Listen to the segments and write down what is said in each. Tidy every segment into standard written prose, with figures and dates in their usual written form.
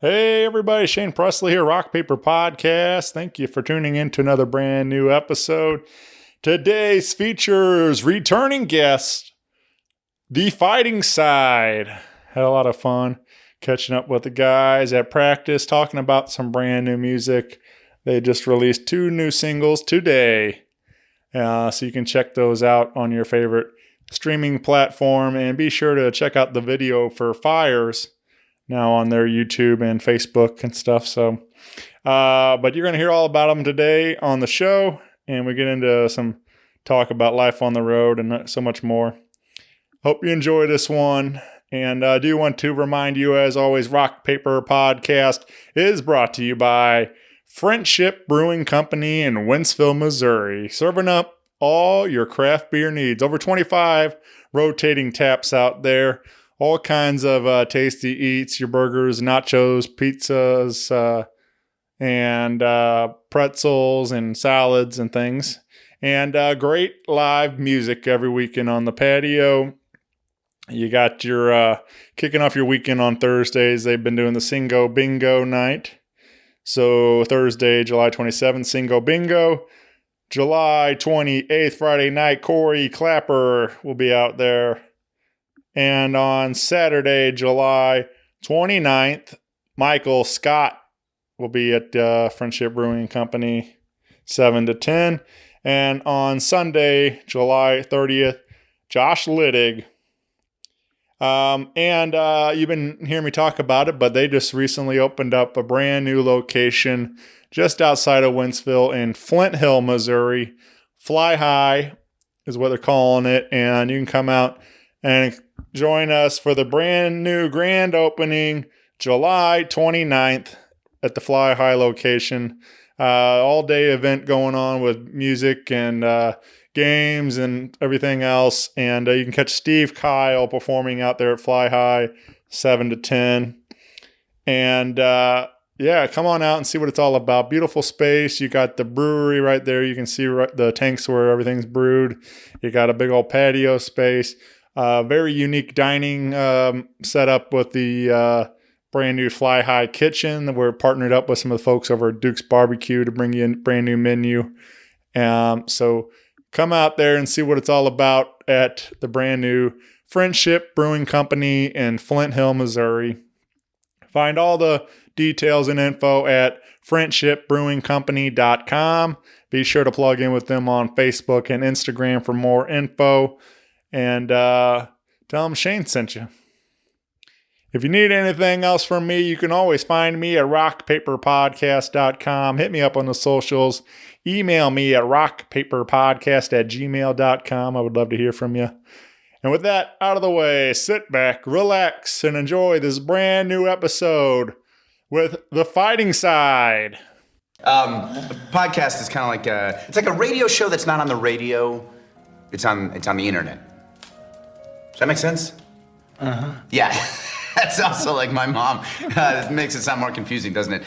Hey everybody, Shane Presley here, Rock Paper Podcast. Thank you for tuning in to another brand new episode. Today's features returning guest, The Fighting Side. Had a lot of fun catching up with the guys at practice, talking about some brand new music. They just released 2 new singles today. So you can check those out on your favorite streaming platform, and be sure to check out the video for Fires now on their YouTube and Facebook and stuff. So, but you're going to hear all about them today on the show, and we get into some talk about life on the road and so much more. Hope you enjoy this one. And I do want to remind you, as always, Rock Paper Podcast is brought to you by Friendship Brewing Company in Wentzville, Missouri, serving up all your craft beer needs. Over 25 rotating taps out there. All kinds of tasty eats, your burgers, nachos, pizzas, and pretzels and salads and things. And great live music every weekend on the patio. You got your kicking off your weekend on Thursdays. They've been doing the Singo Bingo night. So Thursday, July 27th, Singo Bingo. July 28th, Friday night, Corey Clapper will be out there. And on Saturday, July 29th, Michael Scott will be at Friendship Brewing Company, 7 to 10. And on Sunday, July 30th, Josh Littig. You've been hearing me talk about it, but they just recently opened up a brand new location just outside of Wentzville in Flint Hill, Missouri. Fli Hi is what they're calling it. And you can come out and join us for the brand new grand opening, July 29th at the Fli Hi location. All-day event going on with music and games and everything else. And you can catch Steve Kyle performing out there at Fli Hi, 7 to 10. And come on out and see what it's all about. Beautiful space. You got the brewery right there. You can see the tanks where everything's brewed. You got a big old patio space. Very unique dining setup with the brand new Fli Hi kitchen. We're partnered up with some of the folks over at Duke's Barbecue to bring you a brand new menu. So come out there and see what it's all about at the brand new Friendship Brewing Company in Flint Hill, Missouri. Find all the details and info at friendshipbrewingcompany.com. Be sure to plug in with them on Facebook and Instagram for more info. And tell them Shane sent you. If you need anything else from me, you can always find me at rockpaperpodcast.com. Hit me up on the socials. Email me at rockpaperpodcast@gmail.com. I would love to hear from you. And with that out of the way, sit back, relax, and enjoy this brand new episode with The Fighting Side. A podcast is kind of like it's like a radio show that's not on the radio. It's on the internet. Does that make sense? Uh-huh. Yeah. That's also like my mom. It makes it sound more confusing, doesn't it?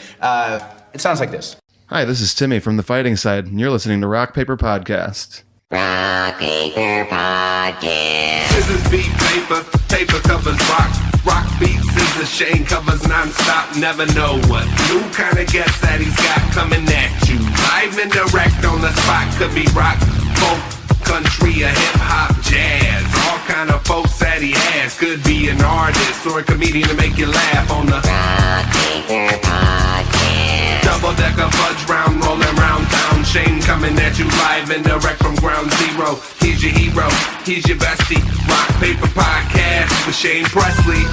It sounds like this. Hi, this is Timmy from The Fighting Side, and you're listening to Rock Paper Podcast. Rock Paper Podcast. This is beat paper, paper covers rock. Rock beats, scissors, Shane covers non-stop. Never know what new kind of guest that he's got coming at you. Live and direct on the spot. Could be rock, folk, country, or hip-hop, jazz. All kind of folks that he has. Could be an artist or a comedian to make you laugh on the Rock Paper Podcast. double-decker fudge round, rolling round town. Shane coming at you live and direct from ground zero. He's your hero, he's your bestie. Rock Paper Podcast with Shane Presley.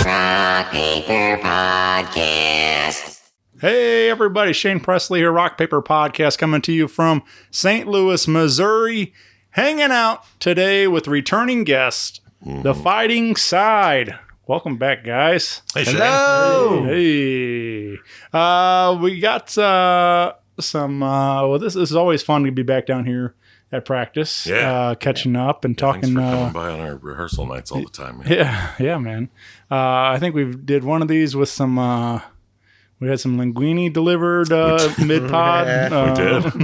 Rock Paper Podcast. Hey everybody, Shane Presley here, Rock Paper Podcast, coming to you from St. Louis, Missouri. Hanging out today with returning guest, The Fighting Side. Welcome back, guys. Hey, Shane. Hello. Hey. We got this is always fun to be back down here at practice. Yeah. Catching up and talking. Thanks for coming by on our rehearsal nights all the time, man. Yeah, man. I think we did one of these with some We had some linguine delivered mid pod. We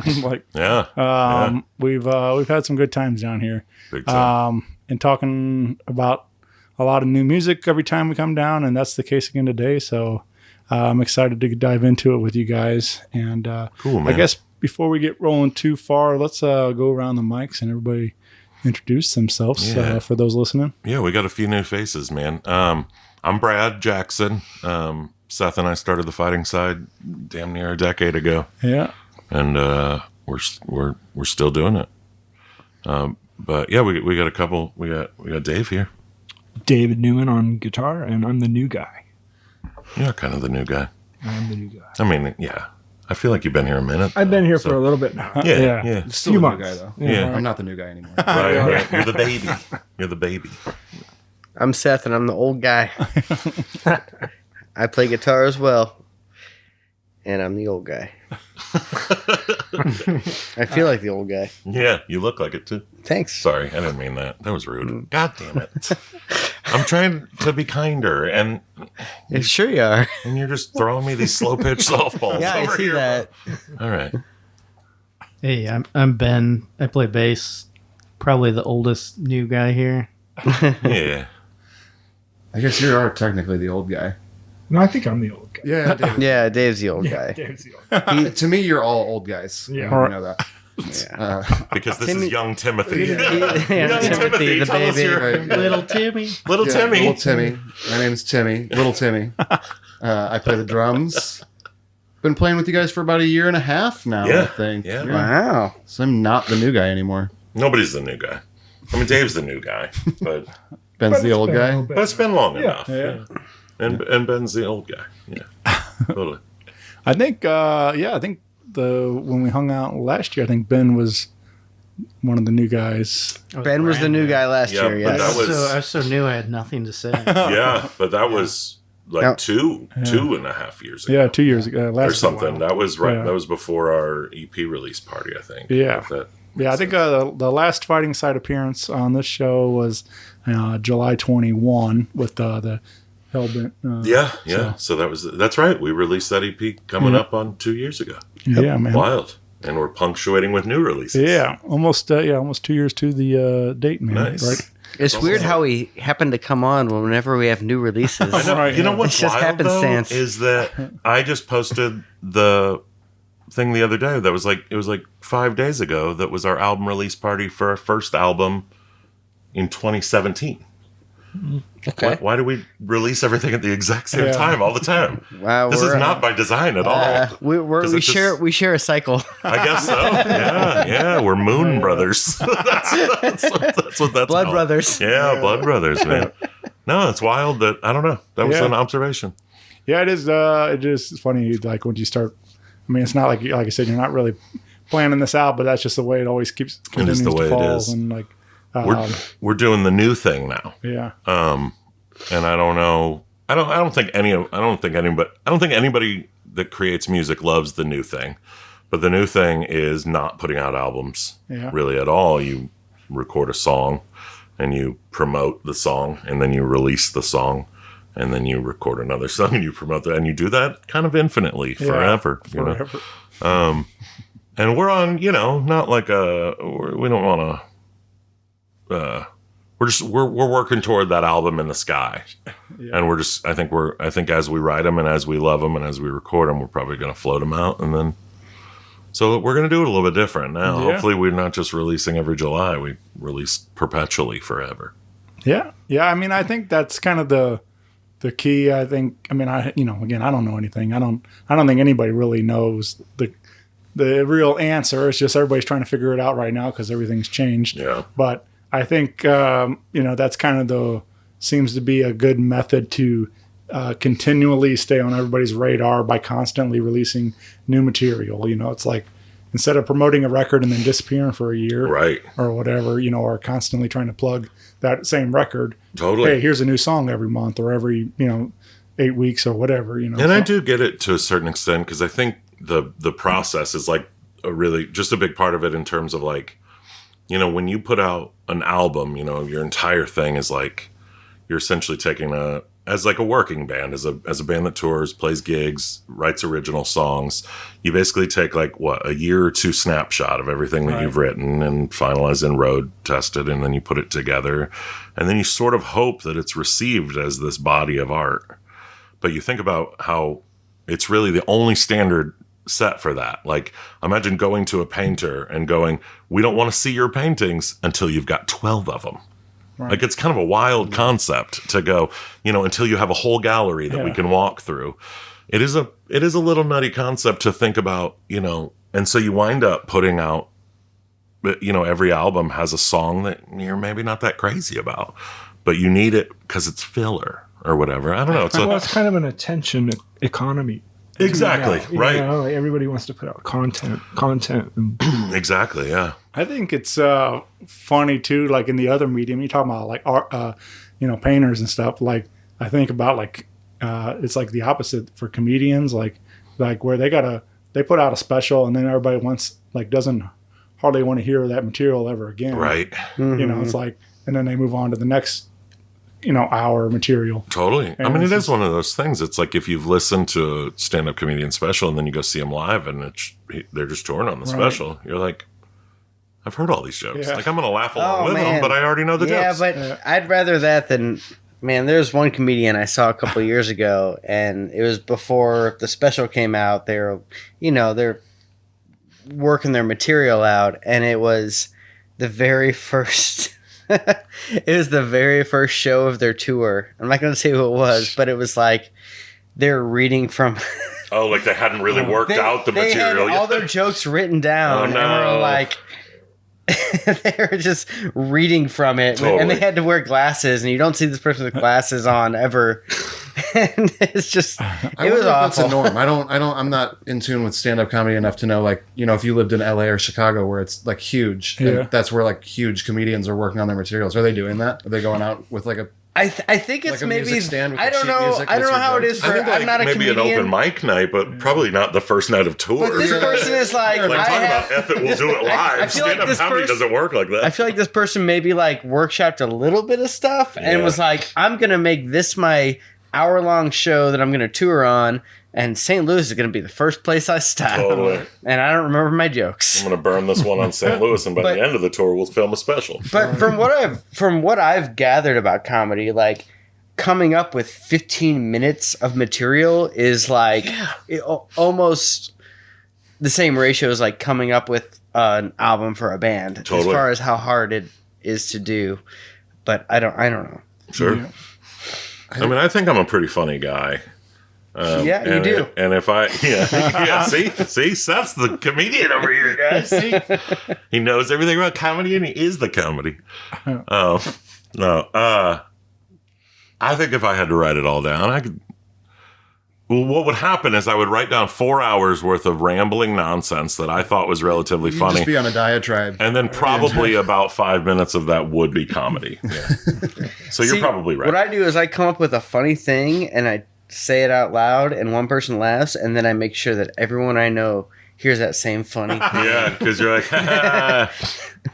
did. Like, Yeah. we've had some good times down here. Big time. And talking about a lot of new music every time we come down, and that's the case again today. So I'm excited to dive into it with you guys. And Cool, man. I guess before we get rolling too far, let's go around the mics and everybody introduce themselves Yeah. for those listening. Yeah, we got a few new faces, man. I'm Brad Jackson. Seth and I started the Fighting Side damn near a decade ago, Yeah. and we're still doing it. But yeah, we got a couple. We got Dave here. David Newman on guitar, and I'm the new guy. You're kind of the new guy. I'm the new guy. I mean, yeah. I feel like you've been here a minute. I've been here so- for a little bit now. Yeah, Yeah. yeah. Still Few the new months. guy, though. Yeah. I'm not the new guy anymore. Right. You're the baby. You're the baby. I'm Seth, and I'm the old guy. I play guitar as well, and I'm the old guy. I feel like the old guy. Yeah, you look like it too. Thanks. Sorry, I didn't mean that. That was rude. God damn it. I'm trying to be kinder, and Yeah, sure you are. you're just throwing me these slow pitch softballs. Yeah, I over see here. that. All right. Hey, I'm Ben. I play bass. Probably the oldest new guy here. Yeah. I guess you are technically the old guy. No, I think I'm the old guy. Yeah, David. Yeah, Dave's the old guy. Dave's the old guy. To me, you're all old guys. Yeah. You know that. Because this Timmy- is young Timothy. Yeah, Timothy, the tell us baby. your- Right. Little Timmy. Little Yeah, Timmy. Little Timmy. My name's Timmy. Little Timmy. I play the drums. Been playing with you guys for about a year and a half now, I Yeah, think. yeah. Wow. So I'm not the new guy anymore. Nobody's the new guy. I mean, Dave's the new guy, but Ben's the it's old been a guy. little bit. it's been long Yeah. enough. Yeah. And Ben's the old guy. Yeah. Totally. I think, I think when we hung out last year, I think Ben was one of the new guys. Ben was the new guy last Yeah, year, but yes. that was- I was so new I had nothing to say. Yeah, but that was like Now- two and a half years ago. Yeah, 2 years ago. Or Last something. That was right. Yeah. That was before our EP release party, I think. Yeah. If that- Yeah, I think the last Fighting Side appearance on this show was July 21 with the Hellbent. Yeah. So that's right. We released that EP coming up on 2 years ago. Yeah, man. Wild. And we're punctuating with new releases. Yeah, almost 2 years to the date, man. Nice. Right? It's weird how we happen to come on whenever we have new releases. I know, Right, you know yeah. what's It's just wild, though, happenstance. is that I just posted the thing the other day that was like, it was like 5 days ago, that was our album release party for our first album in 2017. Okay. Why do we release everything at the exact same Yeah. time all the time? Wow. This is we're, not by design at all. we it's just- share a cycle. I guess so. Yeah, we're Moon Brothers. that's what that's Blood called. brothers. Yeah, Blood Brothers, man. No, it's wild that I don't know. That was Yeah. an observation. Yeah, it is. It is funny. Like when you start. I mean, it's not like I said, you're not really planning this out, but that's just the way it always keeps. It is the continues to way it fall, is. And like, We're doing the new thing now. yeah, And I don't know. I don't think anybody that creates music loves the new thing. But the new thing is not putting out albums Yeah. really at all. You record a song and you promote the song and then you release the song and then you record another song and you promote that and you do that kind of infinitely forever. You know? forever. And we're on, not like we don't want to. We're working toward that album in the sky, and I think as we write them and as we love them and as we record them, we're probably going to float them out, and then. So we're going to do it a little bit different now. Yeah. Hopefully, we're not just releasing every July; we release perpetually forever. Yeah. I mean, I think that's kind of the key. I think. I mean, again, I don't know anything. I don't think anybody really knows the real answer. It's just everybody's trying to figure it out right now because everything's changed. Yeah. But I think that's kind of seems to be a good method to continually stay on everybody's radar by constantly releasing new material. It's like instead of promoting a record and then disappearing for a year, Right. or whatever, or constantly trying to plug that same record. Totally. Hey, here's a new song every month or every 8 weeks or whatever. And I do get it to a certain extent because I think the process is like just a big part of it in terms of like, when you put out an album, your entire thing is like you're essentially taking as like a working band, as a band that tours, plays gigs, writes original songs, you basically take like a year or two snapshot of everything that you've written and finalize and road tested, and then you put it together, and then you sort of hope that it's received as this body of art. But you think about how it's really the only standard set for that. Like, imagine going to a painter and going, "We don't want to see your paintings until you've got 12 of them." Right. Like, it's kind of a wild concept to go, until you have a whole gallery that we can walk through. It is a little nutty concept to think about, and so you wind up putting out, every album has a song that you're maybe not that crazy about, but you need it because it's filler or whatever. I don't know. It's kind of an attention economy. Exactly. Right. Like everybody wants to put out content. And exactly. Yeah. I think it's funny too. Like in the other medium, you talk about like art, painters and stuff. Like I think about like it's like the opposite for comedians. Like where they put out a special and then everybody doesn't hardly want to hear that material ever again. Right. Mm-hmm. It's like, and then they move on to the next hour material. Totally. And I mean, it is one of those things. It's like if you've listened to a stand-up comedian special and then you go see them live and they're just touring on the special, you're like, I've heard all these jokes. Yeah. Like, I'm going to laugh along with them, but I already know the jokes. Yeah, but I'd rather that than... Man, there's one comedian I saw a couple of years ago, and it was before the special came out. They're working their material out, and it was the very first... it was the very first show of their tour. I'm not going to say who it was, but it was like they're reading from... Oh, like they hadn't really worked out the material. They had all their jokes written down, and were like... they were just reading from it, and they had to wear glasses, and you don't see this person with glasses on ever. And it's just, it was awful. That's a norm. I'm not in tune with stand-up comedy enough to know, like, if you lived in LA or Chicago where it's like huge, and that's where like huge comedians are working on their materials. Are they doing that? Are they going out with like a... I think it's like maybe. I don't know. I don't know how it is for. I'm not a maybe comedian. Maybe an open mic night, but probably not the first night of tour. But this person is like, talk about F it, we'll do it live. I feel like Stand-up this comedy doesn't work like that. I feel like this person maybe like workshopped a little bit of stuff and was like, I'm gonna make this my hour-long show that I'm gonna tour on. And St. Louis is going to be the first place I stop. Totally. And I don't remember my jokes. I'm going to burn this one on St. Louis, and by the end of the tour, we'll film a special. But from what I've gathered about comedy, like coming up with 15 minutes of material is like almost the same ratio as like coming up with an album for a band. Totally. As far as how hard it is to do. But I don't know. Sure. Yeah. I mean, I think I'm a pretty funny guy. You do. And if see, Seth's the comedian over here, guys. See? He knows everything about comedy, and he is the comedy. I think if I had to write it all down, I could. Well, what would happen is I would write down 4 hours worth of rambling nonsense that I thought was relatively funny. Just be on a diatribe, and then probably about 5 minutes of that would be comedy. Yeah. So you're probably right. What I do is I come up with a funny thing, and I say it out loud, and one person laughs, and then I make sure that everyone I know hears that same funny thing. Yeah, because you're like,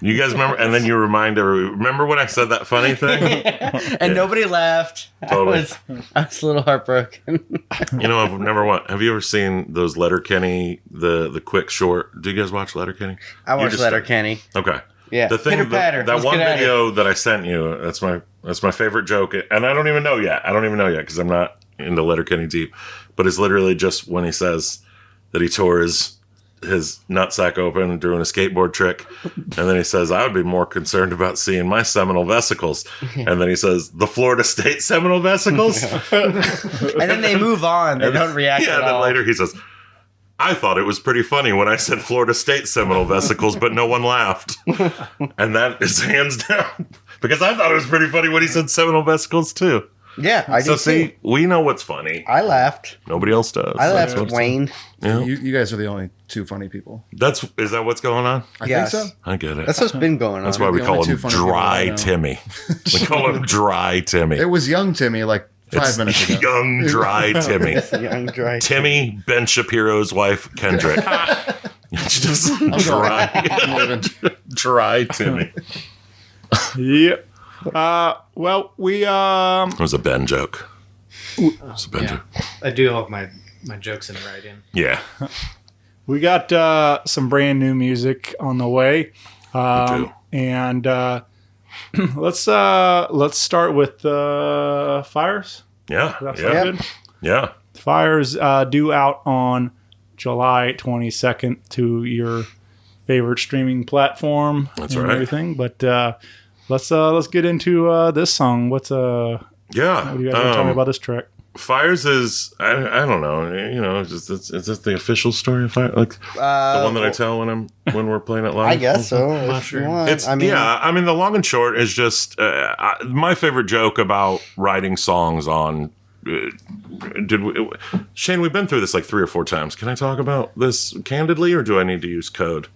you guys remember? And then you remind everyone, remember when I said that funny thing? And nobody laughed. Totally. I was a little heartbroken. Have you ever seen those Letterkenny, the quick short? Do you guys watch Letterkenny? I watch Letterkenny. Okay. Yeah. The thing that one video that I sent you, that's my favorite joke, and I don't even know yet because I'm not into Letterkenny deep, but it's literally just when he says that he tore his nutsack open doing a skateboard trick, and then he says, I would be more concerned about seeing my seminal vesicles, and then he says, the Florida State seminal vesicles. And then they move on. They don't react at all. And then later he says, I thought it was pretty funny when I said Florida State seminal vesicles, but no one laughed. And that is hands down, because I thought it was pretty funny when he said seminal vesicles too. Yeah, I do. See, we know what's funny. I laughed. Nobody else does. I laughed at Wayne. Yeah. You guys are the only two funny people. Is that what's going on? I think so. I get it. That's what's been going on. That's why we call him Dry Timmy. We call him Dry Timmy. It was Young Timmy like 5 minutes ago. Young Dry Timmy. Young Dry Timmy, Ben Shapiro's wife, Kendrick. It's just Dry Timmy. Yep. Well, we It was a Ben joke. So Benji. I do have my jokes in writing. Yeah. We got some brand new music on the way. do. And let's start with Fires. Yeah. That's Yeah. good. Yeah. Fires due out on July 22nd to your favorite streaming platform. That's and right. Everything, but let's get into this song. What do you guys want to tell me about this track? Fires is I don't know, you know, it's just the official story of Fire, like the one that I tell when we're playing it live. I guess so. If you want. It's I mean the long and short is just my favorite joke about writing songs on. Shane, we've been through this like 3 or 4 times. Can I talk about this candidly, or do I need to use code?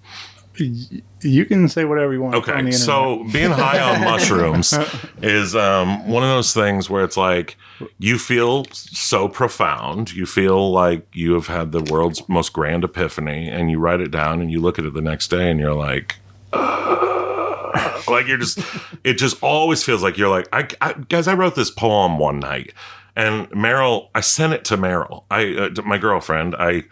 You can say whatever you want. On the Okay, internet. so being high on mushrooms is one of those things where it's like you feel so profound. You feel like you have had the world's most grand epiphany, and you write it down, and you look at it the next day, and you're like, like it just always feels like you're like, guys, I wrote this poem one night, and Meryl, I sent it to Meryl, my girlfriend. I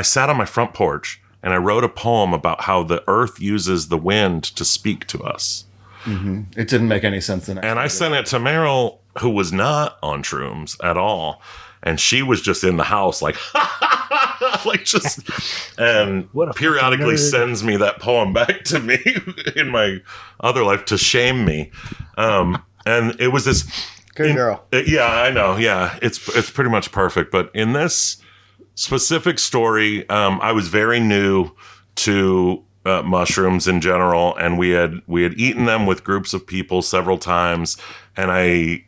sat on my front porch. And I wrote a poem about how the earth uses the wind to speak to us. Mm-hmm. It didn't make any sense. And I sent it to Meryl, who was not on shrooms at all. And she was just in the house like, like just, and periodically sends me that poem back to me in my other life to shame me. And it was this. Good girl. Yeah, I know. Yeah, it's pretty much perfect. But in this specific story, I was very new to mushrooms in general, and we had eaten them with groups of people several times, and I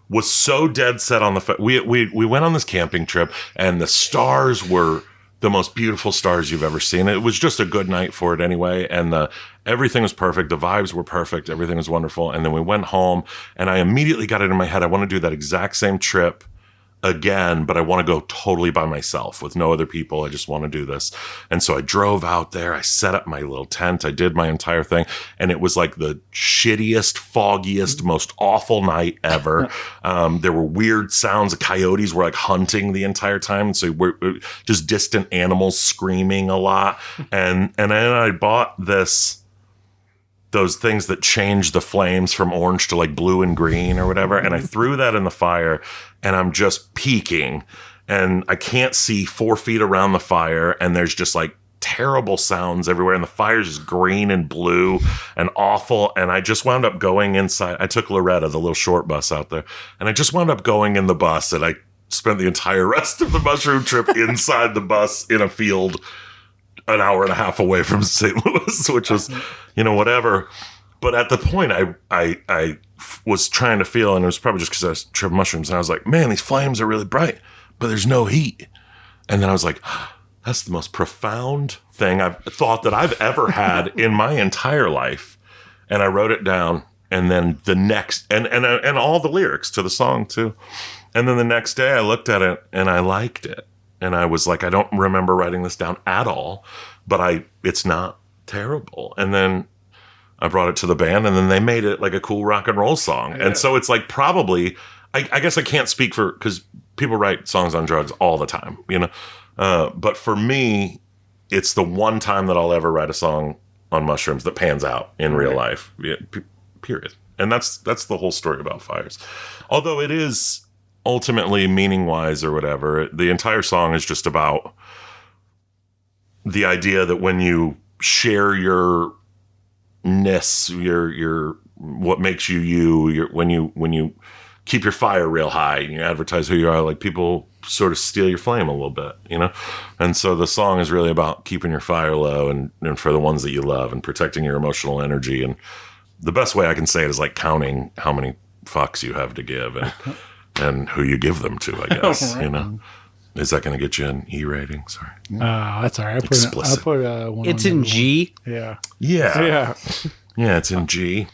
was so dead set on the we went on this camping trip, and the stars were the most beautiful stars you've ever seen. It was just a good night for it anyway, and everything was perfect. The vibes were perfect. Everything was wonderful. And then we went home, and I immediately got it in my head. I want to do that exact same trip again, but I want to go totally by myself with no other people. I just want to do this. And so I drove out there. I set up my little tent. I did my entire thing. And it was like the shittiest, foggiest, most awful night ever. There were weird sounds. The coyotes were like hunting the entire time. So we're just distant animals screaming a lot. And then I bought those things that change the flames from orange to like blue and green or whatever. And I threw that in the fire, and I'm just peeking, and I can't see 4 feet around the fire. And there's just like terrible sounds everywhere. And the fire's just green and blue and awful. And I just wound up going inside. I took Loretta, the little short bus out there, and I just wound up going in the bus. And I spent the entire rest of the mushroom trip inside the bus in a field an hour and a half away from St. Louis, which was, whatever. But at the point I was trying to feel, and it was probably just because I was tripping mushrooms, and I was like, man, these flames are really bright, but there's no heat. And then I was like, that's the most profound thing I've thought that I've ever had in my entire life. And I wrote it down, and then the next, and all the lyrics to the song too. And then the next day I looked at it and I liked it. And I was like, I don't remember writing this down at all, but it's not terrible. And then I brought it to the band, and then they made it like a cool rock and roll song. Yeah. And so it's like probably, I guess I can't speak for, because people write songs on drugs all the time, but for me, it's the one time that I'll ever write a song on mushrooms that pans out in real life, period. And that's the whole story about Fires. Although it is ultimately meaning-wise or whatever, the entire song is just about the idea that when you share your ness, your what makes you, when you keep your fire real high and you advertise who you are, like people sort of steal your flame a little bit, And so the song is really about keeping your fire low and for the ones that you love and protecting your emotional energy. And the best way I can say it is like counting how many fucks you have to give and who you give them to, I guess, Is that going to get you an E rating? Sorry. That's all right. I put one. It's in G. Yeah. Yeah. Yeah, it's in G.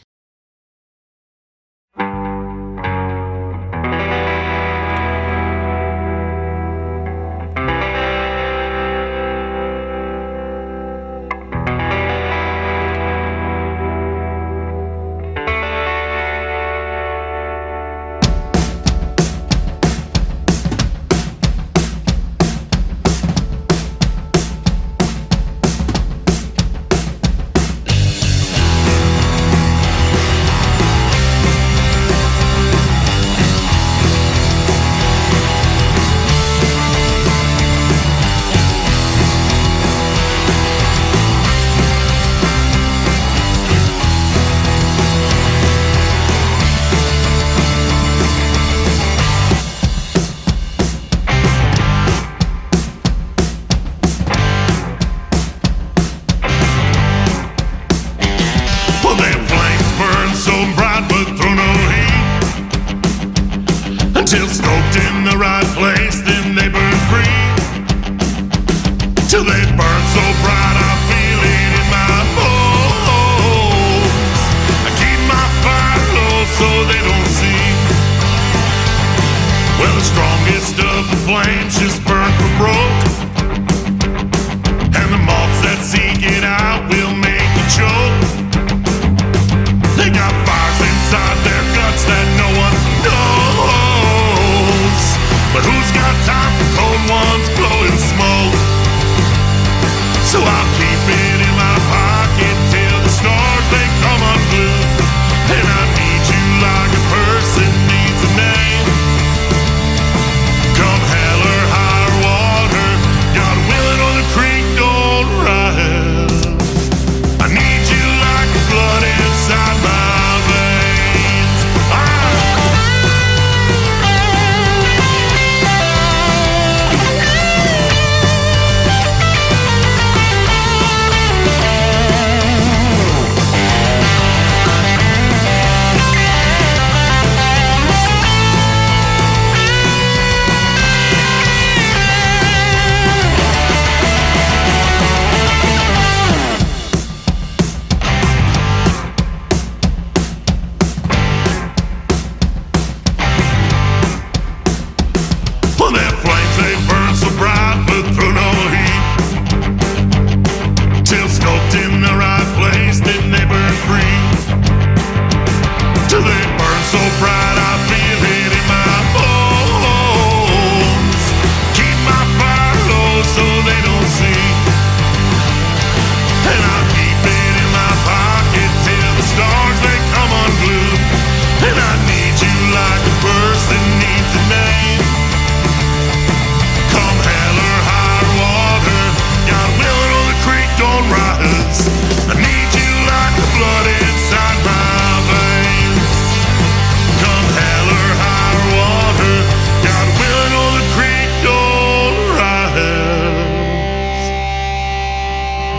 so they don't see. Well, the strongest of the flames just burn for broke, and the moths that seek it out will make you choke. They got fires inside their guts that no one knows, but who's got time for cold ones blowing smoke? So I'll keep it in my pocket till the stars they come unglued, and I need you like a person needs a name. Come hell or high or water, got a willing on the creek, don't rise. I need you like the blood inside my veins. Well, their flames, they burn so bright, but through no heat. Till scoped in the right place, then they burn free. Till they burn so bright, I feel it in my bones. Keep my fire low so they don't see, and I keep it in my pocket till the stars they come unglued. And I need you like a person needs a name. Come hell or high or water, got a willing on the creek, don't rise. I need you like the blood inside my veins. Come hell or high or water, got a willing on the creek, don't rise.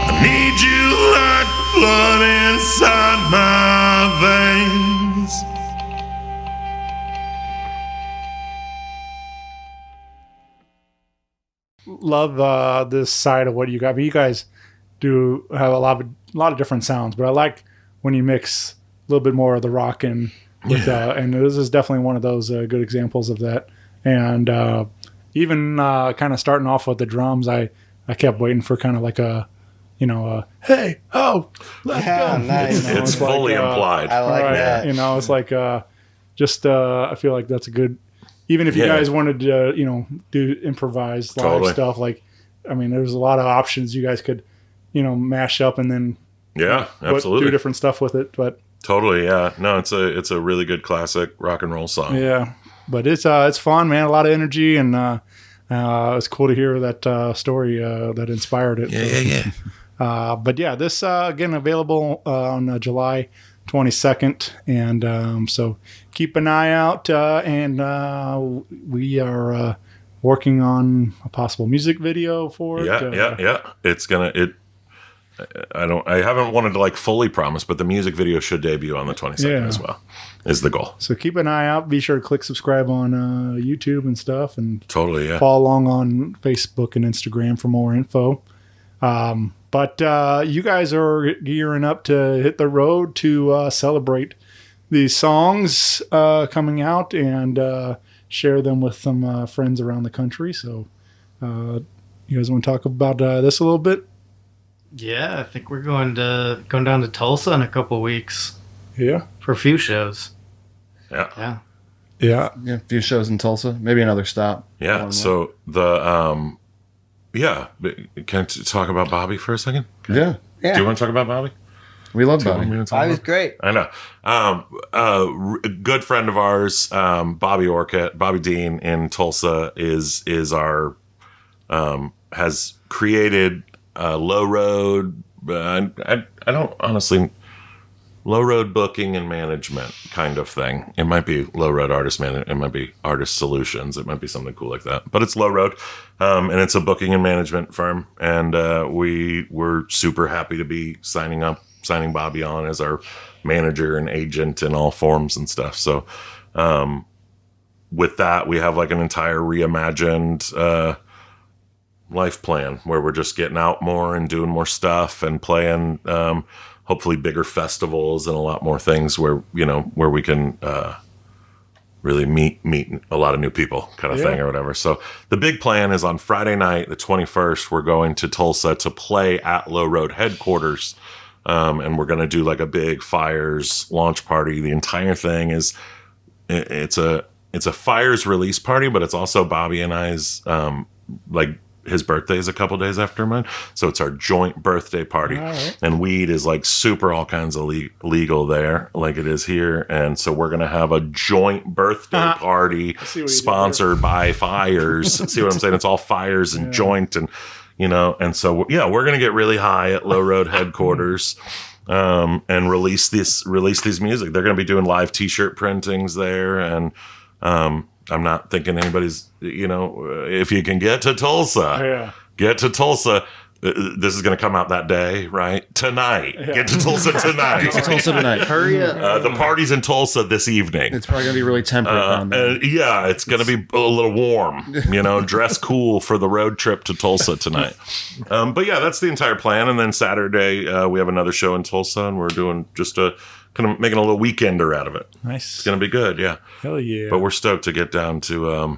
I need you like the blood inside my veins. Love this side of what you got. But you guys do have a lot of different sounds, but I like when you mix a little bit more of the rock in with and this is definitely one of those good examples of that. And even kind of starting off with the drums, I kept waiting for kind of like a hey, oh, let's go. Nice. It's fully implied. I like that. It's like just I feel like that's a good. Even if you guys wanted to, do improvised live Totally. stuff, like, I mean, there's a lot of options you guys could, mash up and then Yeah, absolutely. do different stuff with it. But Totally, yeah. No, it's a really good classic rock and roll song. yeah, but it's fun, man. A lot of energy, and it's cool to hear that story that inspired it. Yeah. But yeah, this again available on July 22nd, and so keep an eye out. And we are working on a possible music video for it. Yeah. I haven't wanted to like fully promise, but the music video should debut on the 22nd as well. Is the goal. So keep an eye out. Be sure to click subscribe on YouTube and stuff, and Totally, yeah. follow along on Facebook and Instagram for more info. But you guys are gearing up to hit the road to celebrate these songs coming out and share them with some friends around the country. So you guys want to talk about this a little bit? Yeah, I think we're going down to Tulsa in a couple weeks. Yeah. For a few shows. Yeah. Yeah. Yeah, a few shows in Tulsa, maybe another stop. Yeah. So the can I talk about Bobby for a second? Yeah, Do you want to talk about Bobby? we love Do you want me Bobby. to talk I was about- great. I know. A good friend of ours, Bobby Orcutt, Bobby Dean in Tulsa is our has created Low Road. I don't honestly. Low Road booking and management kind of thing. It might be Low Road artist management. It might be Artist Solutions. It might be something cool like that. But it's Low Road, and it's a booking and management firm. And we were super happy to be signing Bobby on as our manager and agent in all forms and stuff. So with that, we have like an entire reimagined life plan where we're just getting out more and doing more stuff and playing hopefully bigger festivals and a lot more things where we can really meet a lot of new people kind of thing or whatever. So the big plan is on Friday night, the 21st, we're going to Tulsa to play at Low Road headquarters. And we're going to do like a big Fires launch party. The entire thing is it's a Fires release party, but it's also Bobby and I's like his birthday is a couple days after mine, so it's our joint birthday party. Right. And weed is like super all kinds of legal there, like it is here, and so we're gonna have a joint birthday party sponsored by Fires. See what I'm saying? It's all Fires and joint, and and so we're gonna get really high at Low Road headquarters. And release these music. They're going to be doing live T-shirt printings there, and I'm not thinking anybody's. If you can get to Tulsa, get to Tulsa. This is going to come out that day, right? Tonight. Yeah. Get to Tulsa tonight. Get to Tulsa tonight. Hurry up. The party's in Tulsa this evening. It's probably going to be really temperate down there. It's going to be a little warm. Dress cool for the road trip to Tulsa tonight. But yeah, that's the entire plan. And then Saturday, we have another show in Tulsa, and we're doing just kind of making a little weekender out of it. Nice. It's going to be good, yeah. Hell yeah. But we're stoked to get down to...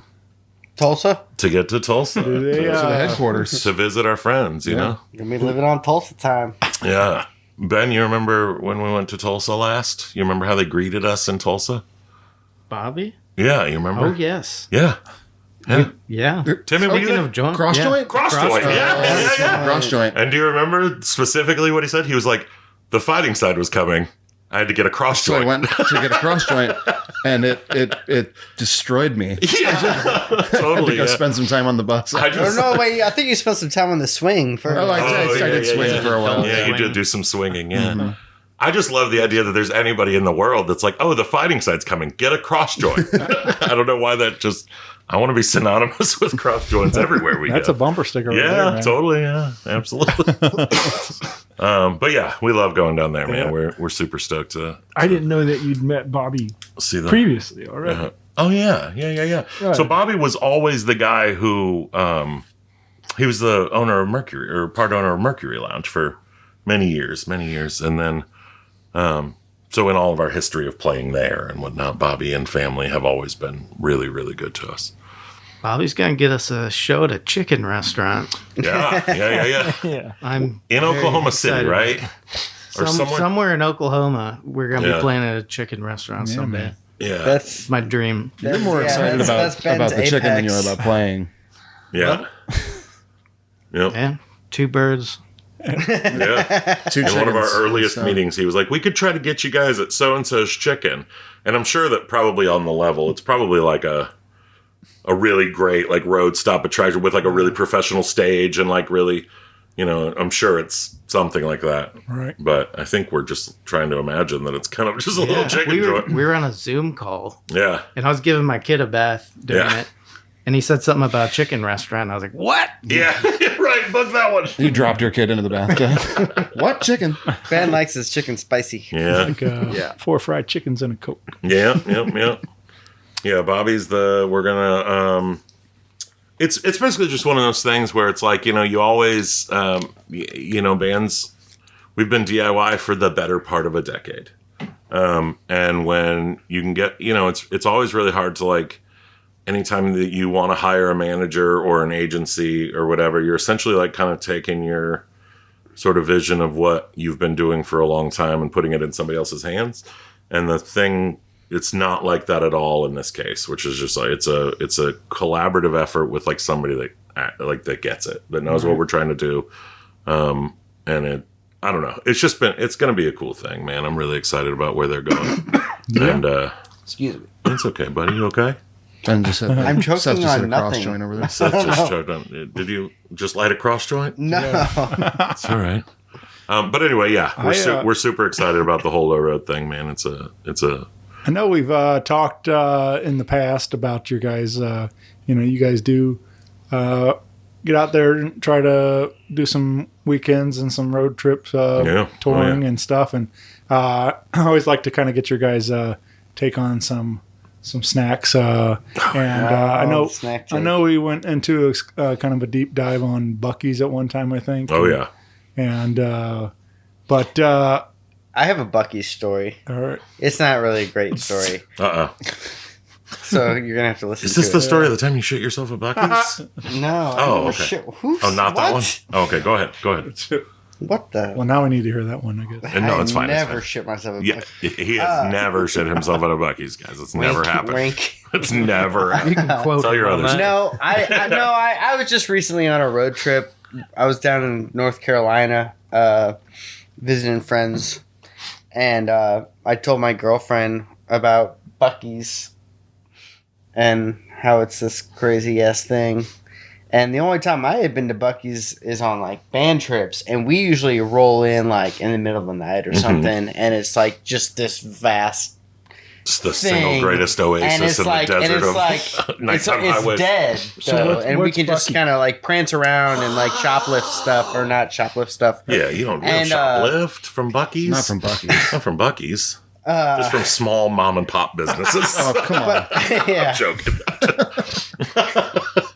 Tulsa? To get to Tulsa. To the headquarters. To visit our friends, you know? You're going to be living on Tulsa time. Yeah. Ben, you remember when we went to Tulsa last? You remember how they greeted us in Tulsa? Bobby? Yeah, you remember? Oh, yes. Yeah. Yeah. Yeah. Timmy, were you there? Of joint, Cross joint? Cross joint. Yeah. Cross joint. And do you remember specifically what he said? He was like, the fighting side was coming. I had to get a cross joint. So I went to get a cross joint, and it destroyed me. Yeah, totally. I spend some time on the bus. I think you spent some time on the swing first. I did swing for a while. Yeah, you did do some swinging. Yeah. Mm-hmm. I just love the idea that there's anybody in the world that's like, oh, the fighting side's coming. Get a cross joint. I don't know why that just... I want to be synonymous with cross joints everywhere we go. That's a bumper sticker right there, man. Totally. Yeah, absolutely. But yeah, we love going down there, man. We're super stoked to I didn't know that you'd met Bobby see them previously already. Oh, yeah. Right. So Bobby was always the guy who, he was the owner of Mercury, or part owner of Mercury Lounge for many years. And then, so in all of our history of playing there and whatnot, Bobby and family have always been really, really good to us. Bobby's going to get us a show at a chicken restaurant. Yeah. I'm in Oklahoma City, right? Or somewhere in Oklahoma. We're going to be playing at a chicken restaurant someday. Man. Yeah. That's my dream. You're more excited about the chicken than you are about playing. Yeah. Yep. Yeah. 2 birds. Yeah. In one of our earliest meetings, he was like, we could try to get you guys at so-and-so's chicken. And I'm sure that probably on the level, it's probably like a really great like road stop attraction with like a really professional stage and like really, I'm sure it's something like that. Right. But I think we're just trying to imagine that it's kind of just a little chicken joint. We were on a Zoom call. Yeah. And I was giving my kid a bath during it. And he said something about a chicken restaurant. And I was like, what? Yeah, right. Book that one. You dropped your kid into the bathtub. What? Chicken? Ben likes his chicken spicy. Yeah. Like 4 fried chickens and a Coke. Yeah. Yeah, Bobby's we're gonna, it's basically just one of those things where it's like, you always, bands, we've been DIY for the better part of a decade. And when you can get, it's always really hard to like, anytime that you want to hire a manager or an agency or whatever, you're essentially like kind of taking your sort of vision of what you've been doing for a long time and putting it in somebody else's hands. And the thing, it's not like that at all in this case, which is just like, it's a collaborative effort with like somebody that gets it, that knows what we're trying to do. And I don't know. It's going to be a cool thing, man. I'm really excited about where they're going. And, excuse me. It's okay, buddy. You okay? Ben just said, I'm choking on nothing. Cross joint over there. Seth just choked on. Did you just light a cross joint? No. It's all right. But anyway, yeah, we're super excited about the whole Low Road thing, man. It's a. I know we've talked in the past about your guys. You guys do get out there and try to do some weekends and some road trips, touring and stuff. And I always like to kind of get your guys' take on some snacks. I know we went into kind of a deep dive on Buc-ee's at one time, I think. Oh yeah. And I have a Buc-ee's story. All right. It's not really a great story, so you're gonna have to listen. Is this to the it. story of the time you shit yourself at Buc-ee's? No. Oh, okay. Oh, not that one? Oh, okay, go ahead. What the? Well, now we need to hear that one, I guess. And no, it's fine. Never It's fine. shit myself at Yeah, Buc-ee's. he has never shit himself at a Buc-ee's, guys. It's never Wink, happened. wink. It's never You happened. can quote Tell your him on others. that. No, I was just recently on a road trip. I was down in North Carolina, visiting friends, and I told my girlfriend about Buc-ee's and how it's this crazy ass thing. And the only time I had been to Buc-ee's is on like band trips, and we usually roll in like in the middle of the night or something, and it's like just this vast. It's the thing. single greatest oasis And it's in like, the and desert it's of like, nighttime it's highways. dead, though, what's- and we what's can just Buc-ee's? kind of like prance around and like shoplift stuff or not shoplift stuff. Yeah, you don't And, shoplift from Buc-ee's. Not from Buc-ee's. Not from Buc-e's. Just from small mom and pop businesses. Oh, come on. Yeah, I'm joking.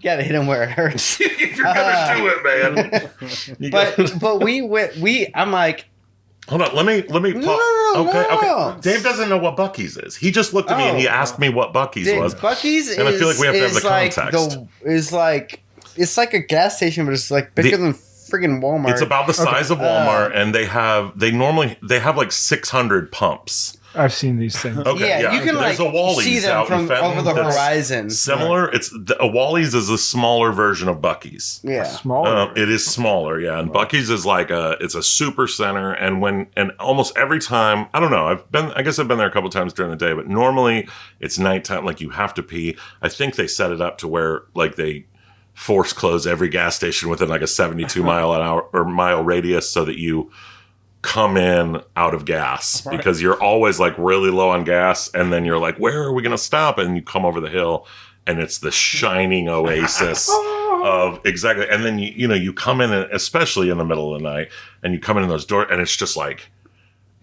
gotta hit him where it hurts. If you're gonna do it, man. You But we went. I'm like, Hold on, let me pause. no, Okay. no. Dave doesn't know what Buc-ee's is. He just looked at me and he asked me what Buc-ee's was. Buc-ee's And I feel like we have to have the like context. it's like a gas station, but it's like bigger than friggin' Walmart. It's about the size of Walmart, and they have like 600 pumps. I've seen these things. Okay, yeah, you can There's like a Wally's see them out in from Fenton over the that's horizon. Similar. A Wally's is a smaller version of Buc-ee's. Yeah. Smaller. It is smaller, yeah. And Buc-ee's is like it's a super center, and almost every time, I don't know, I guess I've been there a couple times during the day, but normally it's nighttime, like you have to pee. I think they set it up to where like they force close every gas station within like a 72 mile radius so that you come in out of gas because you're always like really low on gas, and then you're like, where are we going to stop? And you come over the hill and it's the shining oasis of exactly. And then you come in, especially in the middle of the night, and you come in those doors, and it's just like,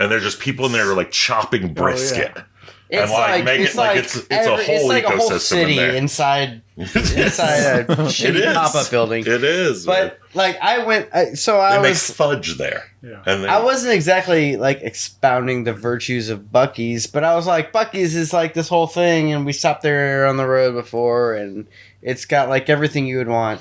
and there's just people in there like chopping brisket. It's and make it like it's a whole like ecosystem a whole in city there. inside a shitty pop-up building. It is. But like I went, they I make was. fudge there. Yeah. And I wasn't exactly like expounding the virtues of Buc-ee's, but I was like, Buc-ee's is like this whole thing, and we stopped there on the road before, and it's got like everything you would want.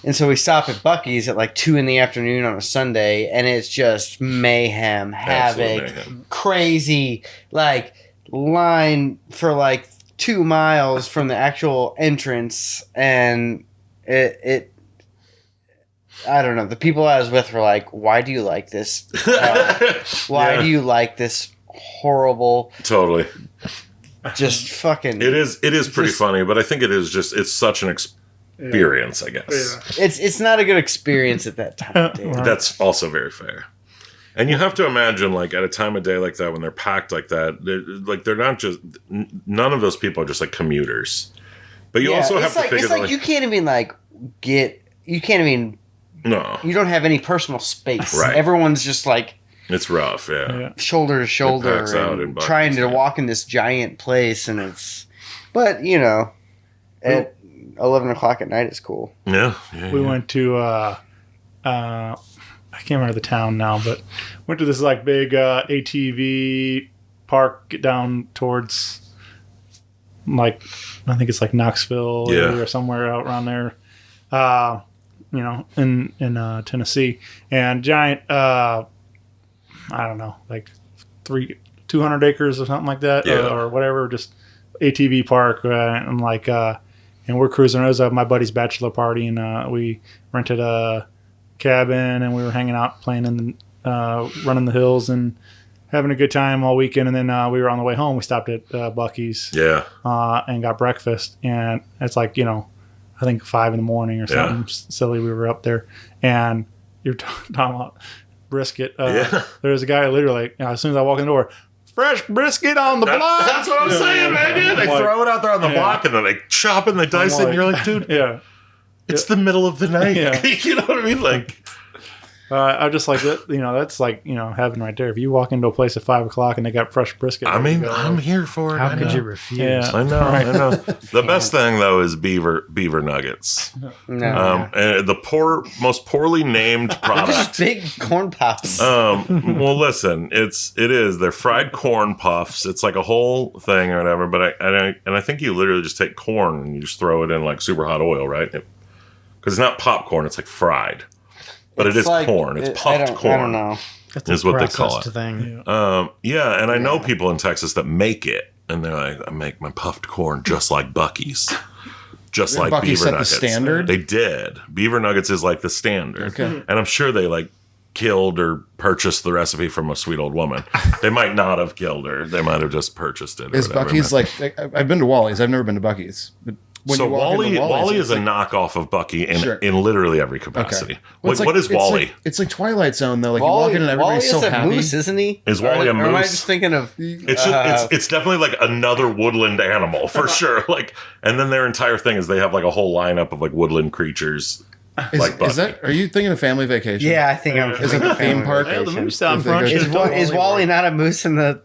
And so we stop at Buc-ee's at like 2 p.m. on a Sunday, and it's just mayhem, Absolute havoc, mayhem. crazy, like line for like 2 miles from the actual entrance, and it I don't know. The people I was with were like, "Why do you like this? Why do you like this horrible, Totally. just fucking?" It is pretty just- funny, but I think it's such an experience, I guess. It's not a good experience at that time. Dude. That's also very fair. And you have to imagine, like, at a time of day like that, when they're packed like that, they're not just, none of those people are just like commuters. But you also have to figure it's that, like you can't even no, you don't have any personal space. Right. Everyone's just like it's rough, yeah. Yeah. shoulder to shoulder packs out in and Buc-ee's, trying to man. walk in this giant place, and but at 11 o'clock at night it's cool. Yeah. We went to I can't remember the town now, but went to this like big ATV park down towards like I think it's like Knoxville Yeah. or somewhere out around there. In Tennessee, and giant I don't know, like 200 acres or something like that, Yeah. or whatever, just ATV park, and like and we're cruising. It was my buddy's bachelor party, and we rented a cabin, and we were hanging out, playing in running the hills and having a good time all weekend. And then we were on the way home. We stopped at Buc-ee's, Yeah. and got breakfast. And it's like, I think 5 a.m. or something silly. We were up there, and you're talking about brisket. There was a guy literally, as soon as I walk in the door, fresh brisket on the block. That's what I'm saying, man. Yeah, they Like, throw it out there on the block, and then they chop and they dice it, and you're like, dude, Yeah. it's the middle of the night. Yeah. You know what I mean? Like, I just like that. That's like heaven right there. If you walk into a place at 5 o'clock and they got fresh brisket, I mean, I'm here for it. How could you refuse? Yeah. I know. The best thing though is beaver nuggets. No. And the most poorly named product. Big corn pops. Well, listen, they're fried corn puffs. It's like a whole thing or whatever. But I think you literally just take corn and you just throw it in like super hot oil, right? Because it's not popcorn; it's like fried. But it is like, corn. It's puffed corn. I don't know. That's is what they call it. Thing. And I know people in Texas that make it, and they're like, I make my puffed corn just like Buc-ee's. Just like Buc-ee's beaver set nuggets. the standard? They did. Beaver nuggets is like the standard. Okay. And I'm sure they like killed or purchased the recipe from a sweet old woman. They might not have killed her. They might have just purchased it. Is Buc-ee's like I've been to Wally's. I've never been to Buc-ee's. But when So you walk into Wally Wally's, is a knockoff of Bucky in literally every capacity. Okay. Well, it's What is Wally? It's like Twilight Zone though. Like you walk in and everybody's so Wally is a happy. moose, isn't he? Is Wally a Or am I moose? just thinking of? It's definitely like another woodland animal for sure. Like, and then their entire thing is they have like a whole lineup of like woodland creatures. Like Bucky. Is that? Are you thinking of Family Vacation? Yeah, I think I'm. Is it the theme park? Yeah, the moose down front. Is Wally not a moose in the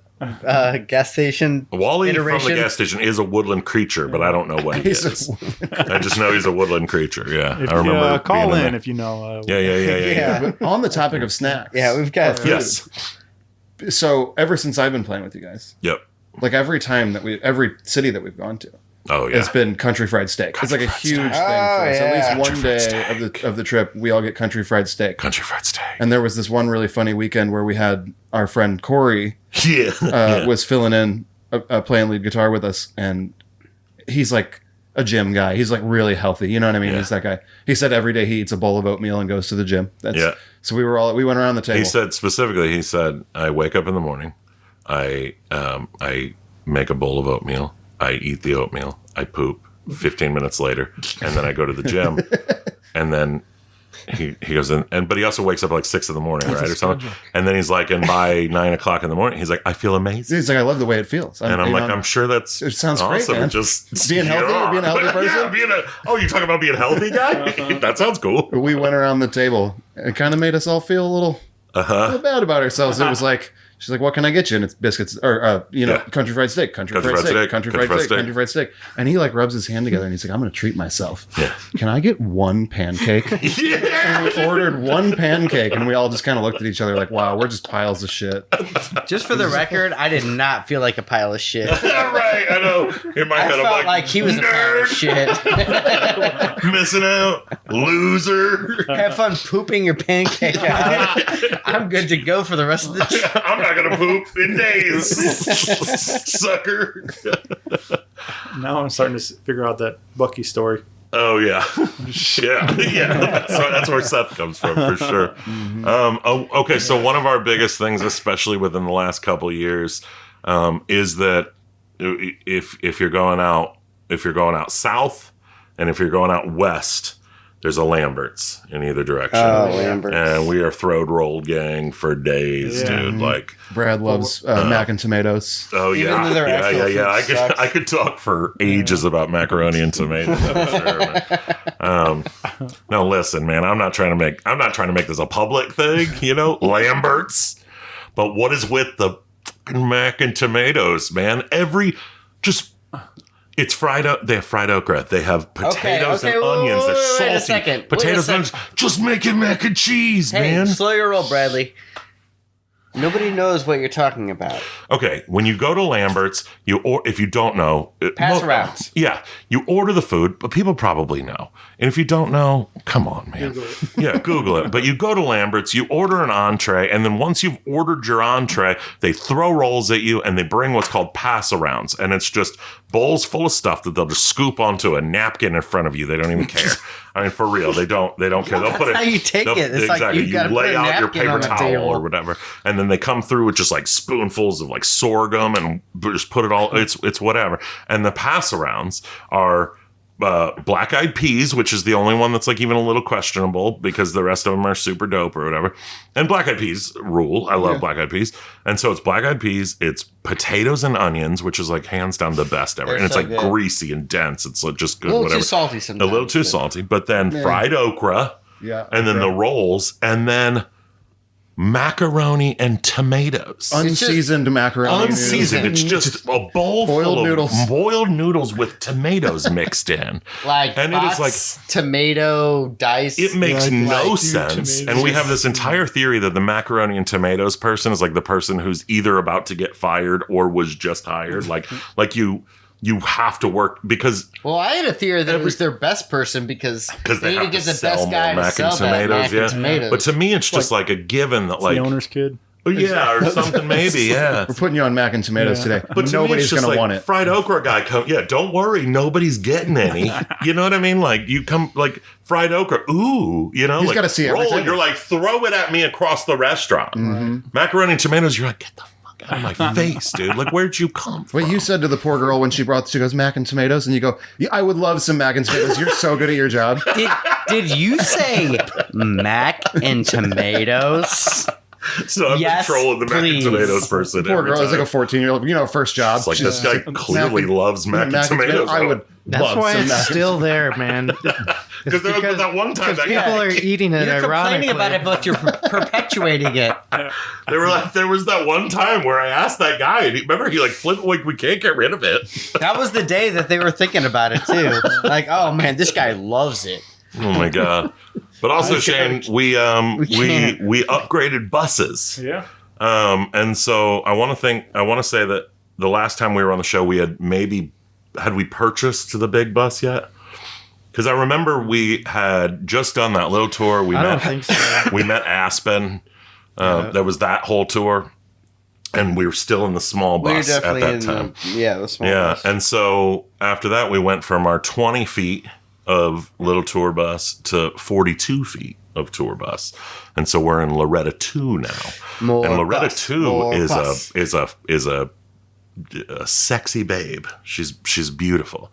gas station? Wally iteration? from the gas station is a woodland creature, but I don't know what he is. I just know he's a woodland creature. Yeah, I remember. Call being in there. if you know. Yeah. But on the topic of snacks. Yeah, we've got. Yes. So ever since I've been playing with you guys, Yep. like every city that we've gone to, Oh yeah. it's been country fried steak. It's like a huge thing for Oh, us. yeah. At least one Country fried day steak. of the trip, we all get country fried steak. Country fried steak. And there was this one really funny weekend where we had our friend Corey Yeah. was filling in, playing lead guitar with us, and he's like a gym guy. He's like really healthy. You know what I mean? Yeah. He's that guy. He said every day he eats a bowl of oatmeal and goes to the gym. Yeah. So we went around the table. He said specifically, I wake up in the morning, I make a bowl of oatmeal, I eat the oatmeal, I poop 15 minutes later, and then I go to the gym, and then he goes in, but he also wakes up at like 6 in the morning, right, or something, and then he's like, and by 9 o'clock in the morning, he's like, I feel amazing. He's like, I love the way it feels. And I'm like, I'm sure that's it sounds great, awesome. man. Just Being healthy, or being a healthy person? Yeah, you talking about being healthy, guy? That sounds cool. We went around the table. It kind of made us all feel a little bad about ourselves. It was like, she's like, what can I get you? And it's biscuits or, country fried steak, country fried steak. And he like rubs his hand together and he's like, I'm going to treat myself. Yeah. Can I get one pancake? And we ordered one pancake and we all just kind of looked at each other like, wow, we're just piles of shit. Just for the record, I did not feel like a pile of shit. Right, I know. In my I head, felt I'm like he was a pile of shit. missing out, loser. Have fun pooping your pancake out. I'm good to go for the rest of the trip. I'm not gonna poop in days, sucker. Now I'm starting to figure out that Bucky story. Oh yeah, yeah. That's where Seth comes from for sure. Okay, so one of our biggest things, especially within the last couple of years, is that if you're going out south and if you're going out west, there's a Lambert's in either direction. Oh, Lambert's. And we are throwed roll gang for days, dude. Like Brad loves mac and tomatoes. oh Even yeah, though their actual yeah. food sucks. I could talk for ages about macaroni and tomatoes. For sure, no, listen, man. I'm not trying to make this a public thing, Lambert's. But what is with the fucking mac and tomatoes, man? It's fried. They have fried okra. They have potatoes and onions. They're salty. Wait a second. Potatoes and onions. Just make it mac and cheese, Hey, man. slow your roll, Bradley. Nobody knows what you're talking about. Okay, when you go to Lambert's, if you don't know, Pass around. Yeah, you order the food, but people probably know. And if you don't know, come on, man. Google it. Yeah, Google it. But you go to Lambert's, you order an entree, and then once you've ordered your entree, they throw rolls at you and they bring what's called pass-arounds. And it's just bowls full of stuff that they'll just scoop onto a napkin in front of you. They don't even care. I mean, for real, they don't care. They'll put it. How you take it? It's exactly. like you got to put lay a out your napkin paper on the towel table. or whatever, and then they come through with just like spoonfuls of like sorghum and just put it all. It's whatever. And the pass-arounds are black-eyed peas, which is the only one that's like even a little questionable because the rest of them are super dope or whatever. And black-eyed peas rule. I love black-eyed peas. And so it's black-eyed peas, it's potatoes and onions, which is like hands down the best ever. They're and it's so like good. greasy and dense. It's like just good. A little whatever. too salty sometimes. A little too salty. But then fried okra, Yeah. and then the rolls, and then macaroni and tomatoes. Unseasoned macaroni. Unseasoned. It's just a bowl Boiled full noodles. of boiled noodles with tomatoes mixed in. Like, and it is Bot's tomato dice. It makes Like, no dude, sense. tomatoes. And we have this entire theory that the macaroni and tomatoes person is like the person who's either about to get fired or was just hired. Like you have to work because Well, I had a theory that it was their best person because they need have to get to the sell best more guy to mac sell and that tomatoes, mac yeah. and tomatoes. But to me, it's just like a given that like the owner's kid. yeah, or something maybe, yeah. We're putting you on mac and tomatoes today. But to nobody's me, it's just going to like want it. fried okra guy come. Yeah, don't worry, nobody's getting any. You know what I mean? Like you come like fried okra. Ooh, you know, He's like, gotta see roll everything. it. You're like throw it at me across the restaurant. Macaroni and tomatoes. You're like get the fuck out of my face, dude. Like where'd you come from? What you said to the poor girl when she goes mac and tomatoes, and you go, yeah, I would love some mac and tomatoes. You're so good at your job. Did you say mac and tomatoes? So I'm Yes, controlling the mac and please. tomatoes person. Poor every girl is like time. a 14-year-old, first job. It's like She's this guy like, clearly loves mac and tomatoes. I would That's love why some it's mac and still there, man. Because there was that one time that people guy, are eating it. You're ironically. complaining about it, but you're perpetuating it. they were like, there was that one time where I asked that guy, and remember he like Flint, like we can't get rid of it. That was the day that they were thinking about it too. Like, oh man, this guy loves it. Oh my god! But also, Shane, we upgraded buses. Yeah. And so I want to say that the last time we were on the show, we had we purchased the big bus yet? Because I remember we had just done that little tour. I don't think so. We met Aspen. There was that whole tour, and we were still in the small We were bus at definitely that in time. the small Yeah, bus. and so after that, we went from our 20 feet of little tour bus to 42 feet of tour bus, and so we're in Loretta 2 now. More And Loretta bus, 2 more is bus. a sexy babe. She's beautiful.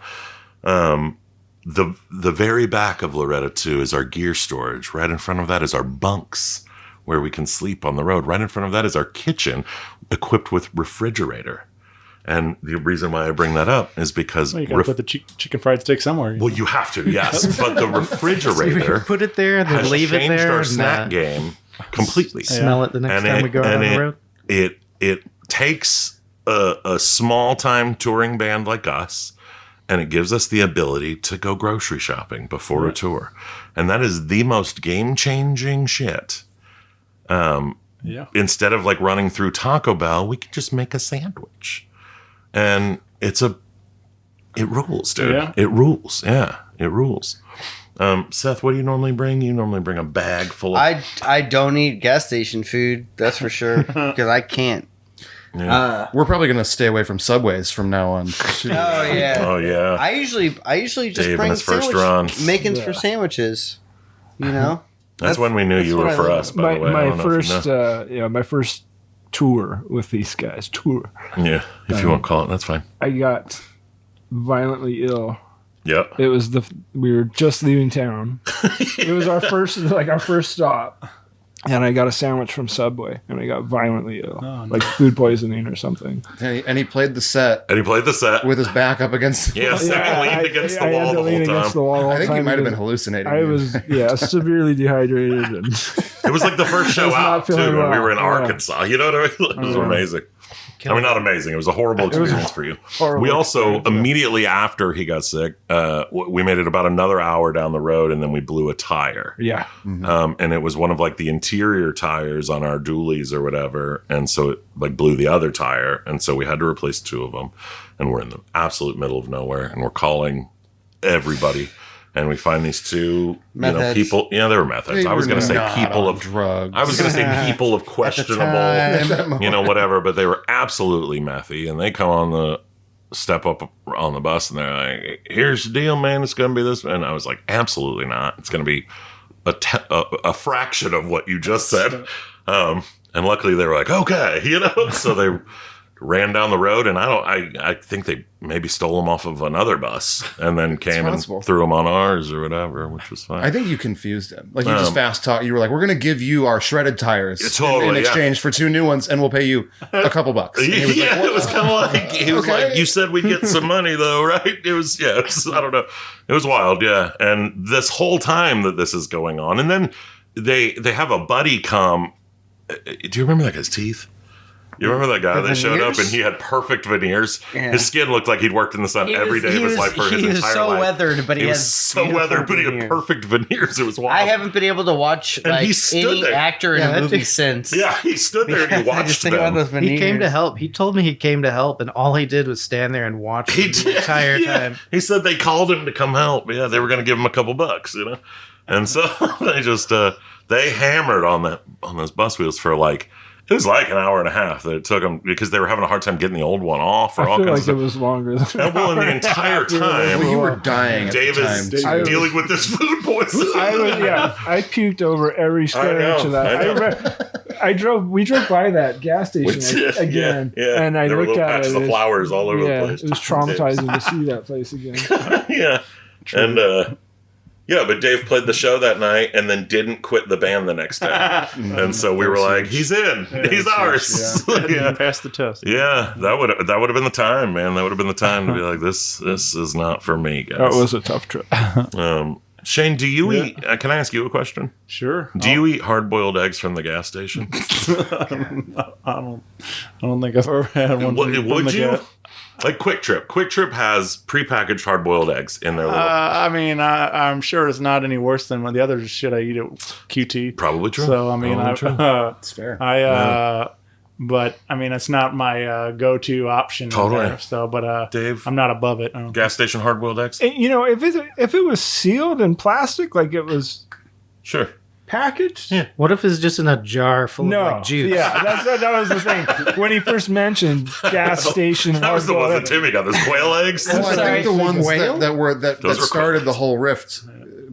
The very back of Loretta 2 is our gear storage. Right in front of that is our bunks where we can sleep on the road. Right in front of that is our kitchen equipped with refrigerator. And the reason why I bring that up is because Well, you gotta put the chicken fried steak somewhere. well, you have to, yes. But the refrigerator Put it there and then has leave it changed there. our and, snack game completely. Smell it the next time we go out on the road. It takes a small time touring band like us, and it gives us the ability to go grocery shopping before a tour, and that is the most game changing shit. Yeah. Instead of like running through Taco Bell, we can just make a sandwich, and it rules, dude. Yeah. It rules. Yeah, it rules. Seth, what do you normally bring? You normally bring a bag full of. I don't eat gas station food. That's for sure because I can't. Yeah. We're probably going to stay away from Subways from now on. Oh yeah. Oh yeah. I usually just Dave in bring his first run. makings for sandwiches. You know. That's when we knew you what were I for love. us. By the way, I don't know if you know. my first tour with these guys. Yeah, if you won't call it, that's fine. I got violently ill. Yep. It was we were just leaving town. It was our first stop. And I got a sandwich from Subway, and I got violently ill, like food poisoning or something. And he played the set And he played the set. with his back up against Yeah, Zach leaned against the I had wall to the lean whole against the time. wall all I the think he time might have been because hallucinating. I was severely dehydrated, and It was like the first show was not out too, feeling when we well. were in Yeah. Arkansas. You know what I mean? It was amazing. I mean, not amazing. It was a horrible experience for you. horrible We also experience, yeah. immediately after he got sick, we made it about another hour down the road, and then we blew a tire. yeah, And it was one of like the interior tires on our dualies or whatever, and so it like blew the other tire, and so we had to replace two of them, and we're in the absolute middle of nowhere, and we're calling everybody, and we find these two Meth heads. people. Yeah, they were meth heads. I was going to say people of drugs. I was going to say people of questionable, whatever, but they were absolutely methy, and they come on the step up on the bus, and they're like, "Here's the deal, man. It's going to be this," and I was like, "Absolutely not. It's going to be a fraction of what you just said." And luckily, they were like, "Okay," so ran down the road, and I think they maybe stole them off of another bus and then came and possible. threw them on ours or whatever, which was fine. I think you confused him. Like you just fast talk. You were like, "We're going to give you our shredded tires totally, in exchange for 2 new ones, and we'll pay you a couple bucks." And he was like, it was kind of like he was Okay. like, "You said we'd get some money, though, right?" It was I don't know. It was wild, yeah. And this whole time that this is going on, and then they have a buddy come. Do you remember that guy's teeth? You remember that guy that showed up and he had perfect veneers? Yeah. His skin looked like he'd worked in the sun every day of his life for his entire life. He was so weathered, but he was has so weathered, but he had veneers. perfect veneers. It was wild. I haven't been able to watch And he like stood any there. actor in a movie since. Yeah, he stood there and he I just watched think about them. those veneers. He came to help. He told me he came to help, and all he did was stand there and watch He him did, the entire yeah. time. He said they called him to come help. Yeah, they were going to give him a couple bucks, And so they just they hammered on those bus wheels for like. It was like an hour and a half that it took them because they were having a hard time getting the old one off. Or I all feel kinds like of it was longer than stuff. Well, in the entire time, Well, you were dying. Dave at the time, is too. dealing with this food poisoning. I puked over every square I know, inch of that. I know. We drove by that gas We station did, again, yeah. and I There were looked little at patches it. of flowers all over the place. It was traumatizing to see that place again. Yeah. And but Dave played the show that night and then didn't quit the band the next day. And so we were like, he's in. He's ours. Yeah. Passed the test. Yeah, that would have been the time, man. That would have been the time to be like, this is not for me, guys. That was a tough trip. Shane, do you eat? Can I ask you a question? Sure. Do you eat hard-boiled eggs from the gas station? I don't think I've ever had one. Would you? Like Quick Trip. Quick Trip has prepackaged hard-boiled eggs in their little. I mean, I'm sure it's not any worse than the other shit I eat at QT. Probably true. So I mean, It's fair. but I mean, it's not my go-to option. Totally. There, so, but Dave, I'm not above it. gas station hard-boiled eggs. You know, if it was sealed in plastic, like it was Sure. packaged. Yeah. What if it's just in a jar full No, of like juice? yeah, that was the thing. When he first mentioned gas station, That was the one that hard-boiled Timmy got. Those quail eggs. Well, I sorry, think the ones whale? that Those were started the whole rift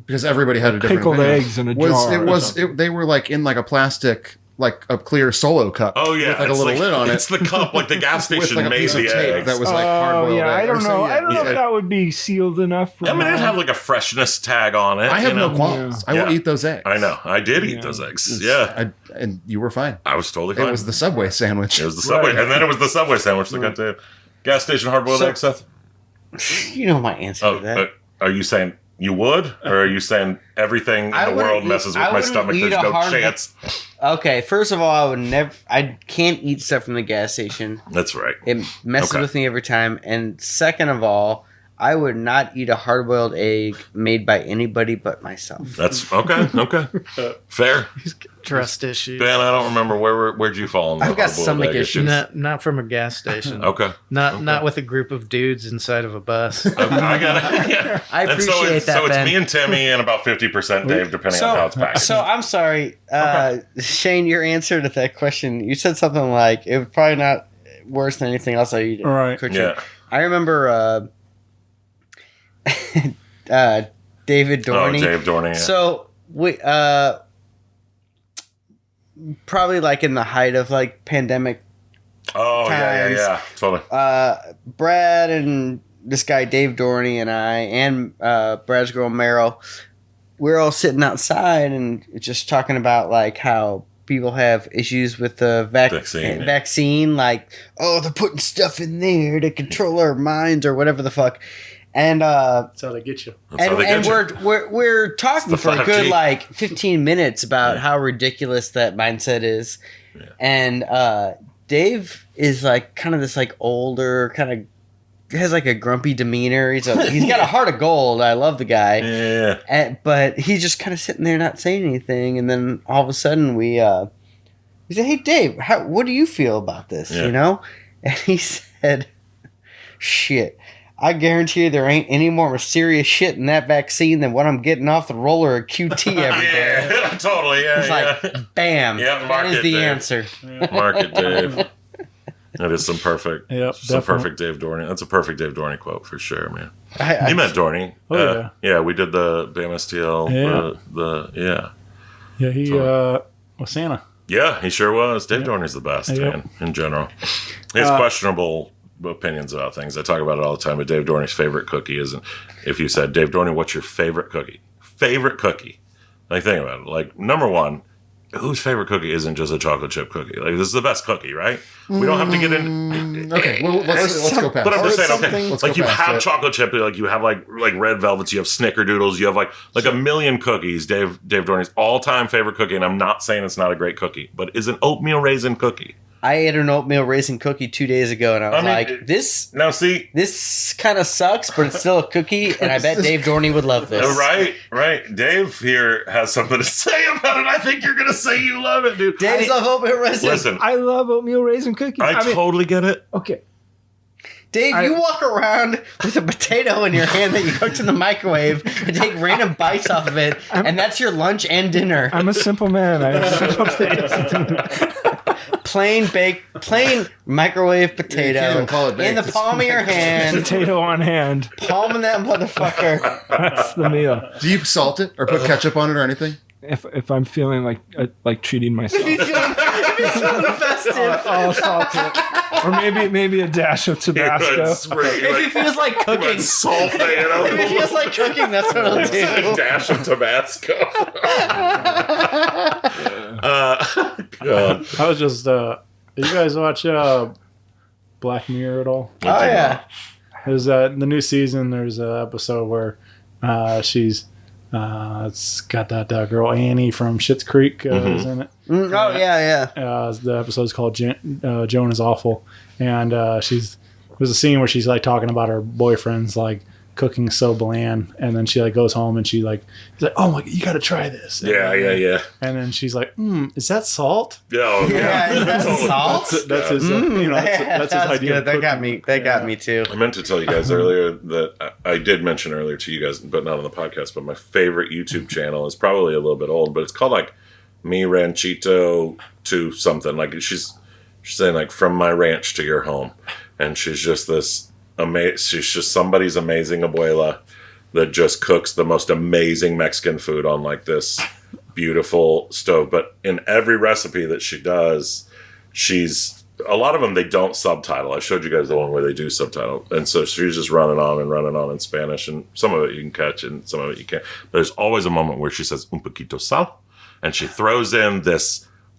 because everybody had a different Pickled opinion, eggs in a jar. They were like in like a plastic, like a clear Solo cup. Oh yeah, with like a it's little lid on it. It's the cup, like the gas with station like a made piece of the tape eggs. that was like Oh hard-boiled yeah, I egg. don't know. I don't know yeah. if that would be sealed enough. For I mean, it'd mine. have like a freshness tag on it. I have you know? no qualms. I will Yeah. eat those eggs. I know. I did eat those eggs. Yeah, and you were fine. I was totally fine. It was the Subway sandwich. It was the Subway, and then it was the Subway sandwich that got Dave. Gas station hard-boiled eggs, Seth. You know my answer Oh, to that. are you saying you would, or are you saying everything in I the world wouldn't messes eat- with I my wouldn't stomach? eat There's a no hard- chance. Okay, first of all, I can't eat stuff from the gas station. That's right. It messes Okay. with me every time. And second of all, I would not eat a hard-boiled egg made by anybody but myself. That's okay. Okay, fair. Trust issues. Ben, I don't remember where'd you fall in the I've got hard-boiled stomach egg issues. Not from a gas station. Okay. Not with a group of dudes inside of a bus. I got it. Yeah. I And appreciate so that, it's Ben. me and Timmy and about 50% Dave, depending on how it's packed. So I'm sorry, Shane. Your answer to that question, you said something like it was probably not worse than anything else I eat. at Right. Quick Yeah. Trip. I remember David Dorney. Oh, Dave Dorney. Yeah. So we probably like in the height of like pandemic, oh, times. yeah. Totally. Brad and this guy Dave Dorney and I and Brad's girl Meryl, we're all sitting outside and just talking about like how people have issues with the vaccine, like, oh, they're putting stuff in there to control our minds or whatever the fuck. And That's how they get you. That's how they get you. we're talking It's for the a good 5G. like 15 minutes about how ridiculous that mindset is. Yeah. And Dave is like kind of this like older, kind of has like a grumpy demeanor. He's got a heart of gold. I love the guy. Yeah. But he's just kind of sitting there not saying anything, and then all of a sudden we said, "Hey Dave, what do you feel about this?" Yeah. You know, and he said, "Shit, I guarantee you there ain't any more mysterious shit in that vaccine than what I'm getting off the roller at QT every day." Yeah, totally. Yeah, It's like, bam, Yeah, that mark is it, the Dave. answer. Mark it, Dave. That is some perfect, Yep, some definitely. perfect Dave Dorney. That's a perfect Dave Dorney quote for sure, man. I- You met Dorney. Oh, yeah. We did the BAM STL. Yeah. Yeah. Yeah, he Totally. was Santa. Yeah, he sure was. Dave Dorney's the best, man, in general. He has questionable opinions about things. I talk about it all the time, but Dave Dorney's favorite cookie isn't. If you said, Dave Dorney, what's your favorite cookie? Favorite cookie. Like, think about it. Like, number one, whose favorite cookie isn't just a chocolate chip cookie? Like, this is the best cookie, right? We don't have to get in. Okay, well, let's go past. But I'm just saying, okay, Let's like go you past have it. chocolate chip, like you have like red velvets, you have snickerdoodles, you have like a million cookies. Dave Dorney's all-time favorite cookie, and I'm not saying it's not a great cookie, but is an oatmeal raisin cookie. I ate an oatmeal raisin cookie 2 days ago, and I was like, this kind of sucks, but it's still a cookie, and I bet Dave Dorney would love this. Right. Dave here has something to say about it. I think you're going to say you love it, dude. Dave's love oatmeal raisin. Listen, I love oatmeal raisin cookies. I totally get it. Okay. Dave, you walk around with a potato in your hand that you cooked in the microwave and take random bites off of it, and that's your lunch and dinner. I'm a simple man. I have simple tastes. Plain microwave potato can't even call it in the baked. palm of your hand, Potato on hand. palming that motherfucker. That's the meal. Do you salt it or put ketchup on it or anything? If I'm feeling like treating myself, If you're feeling festive, I'll salt it, or maybe a dash of Tabasco. if it feels like cooking, Salt, if it feels like cooking, that's what I'll a do. dash of Tabasco. God. I was just. You guys watch Black Mirror at all? Oh yeah, There's the new season. There's an episode where she's it's got that girl Annie from Schitt's Creek is in it. Oh yeah. The episode's called Joan is Awful, and there's a scene where she's like talking about her boyfriend's like cooking so bland, and then she like goes home and he's like, oh my, you got to try this. Yeah. And then she's like, is that salt? Yeah, Is that totally. salt? That's his, that's his idea. Good. Of That cooking. got me. That got me too. I meant to tell you guys earlier that I did mention earlier to you guys, but not on the podcast, but my favorite YouTube channel is probably a little bit old, but it's called like Mi Ranchito to something. Like she's saying like from my ranch to your home. And she's just this she's just somebody's amazing abuela that just cooks the most amazing Mexican food on like this beautiful stove. But in every recipe that she does, a lot of them they don't subtitle. I showed you guys the one where they do subtitle, and so she's just running on in Spanish, and some of it you can catch and some of it you can't. But there's always a moment where she says un poquito sal, and she throws in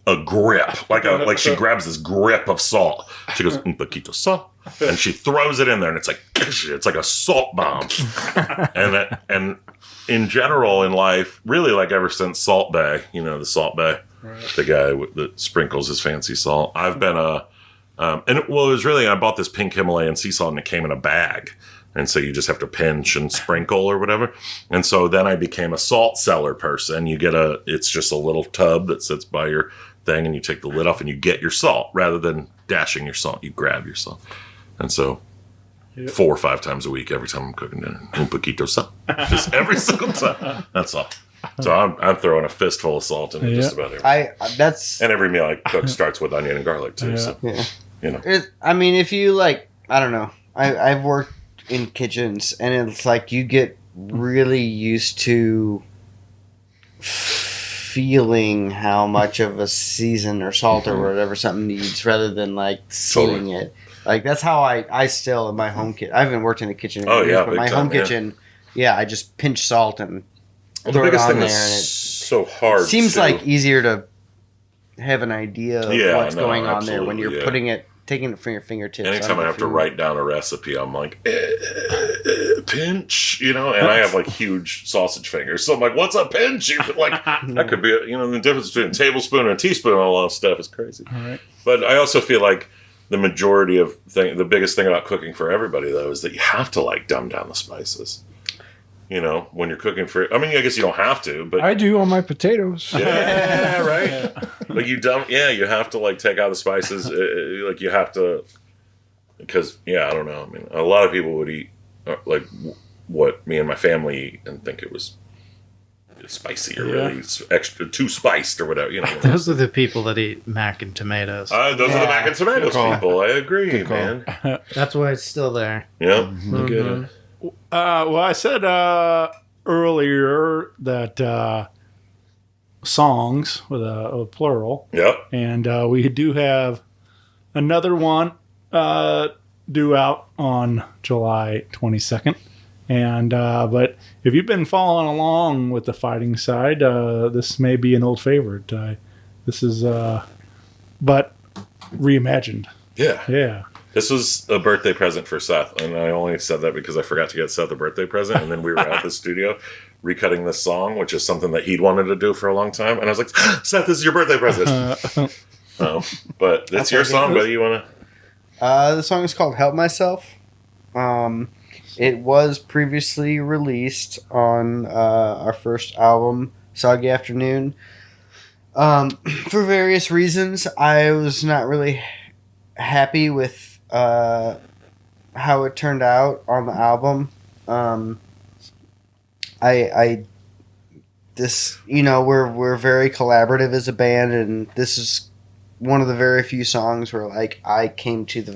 a grip, like she grabs this grip of salt. She goes un poquito sal, and she throws it in there, and it's like a salt bomb. and in general in life, really like ever since Salt Bay, the Salt Bay, the guy that sprinkles his fancy salt. I've been it was really, I bought this pink Himalayan sea salt and it came in a bag. And so you just have to pinch and sprinkle or whatever. And so then I became a salt cellar person. It's just a little tub that sits by your thing and you take the lid off and you get your salt rather than dashing your salt. You grab your salt. And so 4 or 5 times a week, every time I'm cooking dinner, un poquito salt. Just every single time. That's all. So I'm throwing a fistful of salt in just about everything. And every meal I cook starts with onion and garlic too. So, if you like, I don't know. I've worked in kitchens, and it's like you get really used to feeling how much of a season or salt or whatever something needs, rather than like seeing it. Like that's how I still in my home kitchen. I haven't worked in a kitchen in years, but my home kitchen, I just pinch salt and throw it on there, and it's so hard. Seems like easier to have an idea of what's going on there when you're taking it from your fingertips. Anytime I have to write down a recipe, I'm like, pinch, and I have like huge sausage fingers. So I'm like, what's a pinch? That could be, the difference between a tablespoon and a teaspoon and all that stuff is crazy. All right. But I also feel like the majority of the biggest thing about cooking for everybody, though, is that you have to like dumb down the spices. When you're cooking I guess you don't have to, but I do on my potatoes. Yeah, right. Like you have to like take out the spices. Like you have to, because I don't know. A lot of people would eat like what me and my family eat and think it was spicy or really extra too spiced or whatever. Those are the people that eat mac and tomatoes. Those are the mac and tomatoes people. I agree, man. That's why it's still there. Yeah, I get it. Well, I said earlier that songs with a plural. Yep. And we do have another one due out on July 22nd. And but if you've been following along with the fighting side, this may be an old favorite. This is but reimagined. Yeah. Yeah. This was a birthday present for Seth, and I only said that because I forgot to get Seth a birthday present, and then we were at the studio recutting this song, which is something that he'd wanted to do for a long time, and I was like, Seth, this is your birthday present. But it's your song, buddy. You want to? The song is called "Help Myself." It was previously released on our first album, Soggy Afternoon. For various reasons, I was not really happy with how it turned out on the album. We're very collaborative as a band, and this is one of the very few songs where like I came to the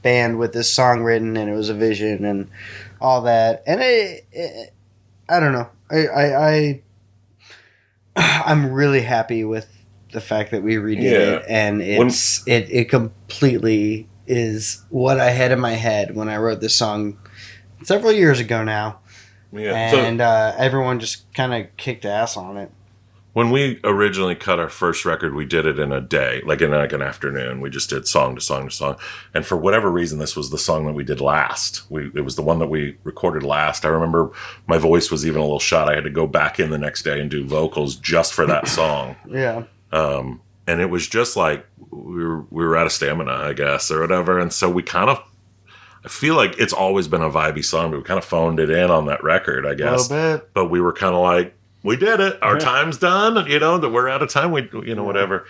band with this song written, and it was a vision and all that. And I don't know. I'm really happy with the fact that we redid it, and it completely is what I had in my head when I wrote this song several years ago now. Yeah. And everyone just kind of kicked ass on it. When we originally cut our first record, we did it in a day, like in like an afternoon. We just did song to song to song. And for whatever reason, this was the song that we did last. It was the one that we recorded last. I remember my voice was even a little shot. I had to go back in the next day and do vocals just for that song. Yeah. And it was just like we were out of stamina, I guess, or whatever. And so I feel like it's always been a vibey song, but we kind of phoned it in on that record, I guess. A little bit. But we were kind of like, we did it. Our time's done. That we're out of time. Whatever.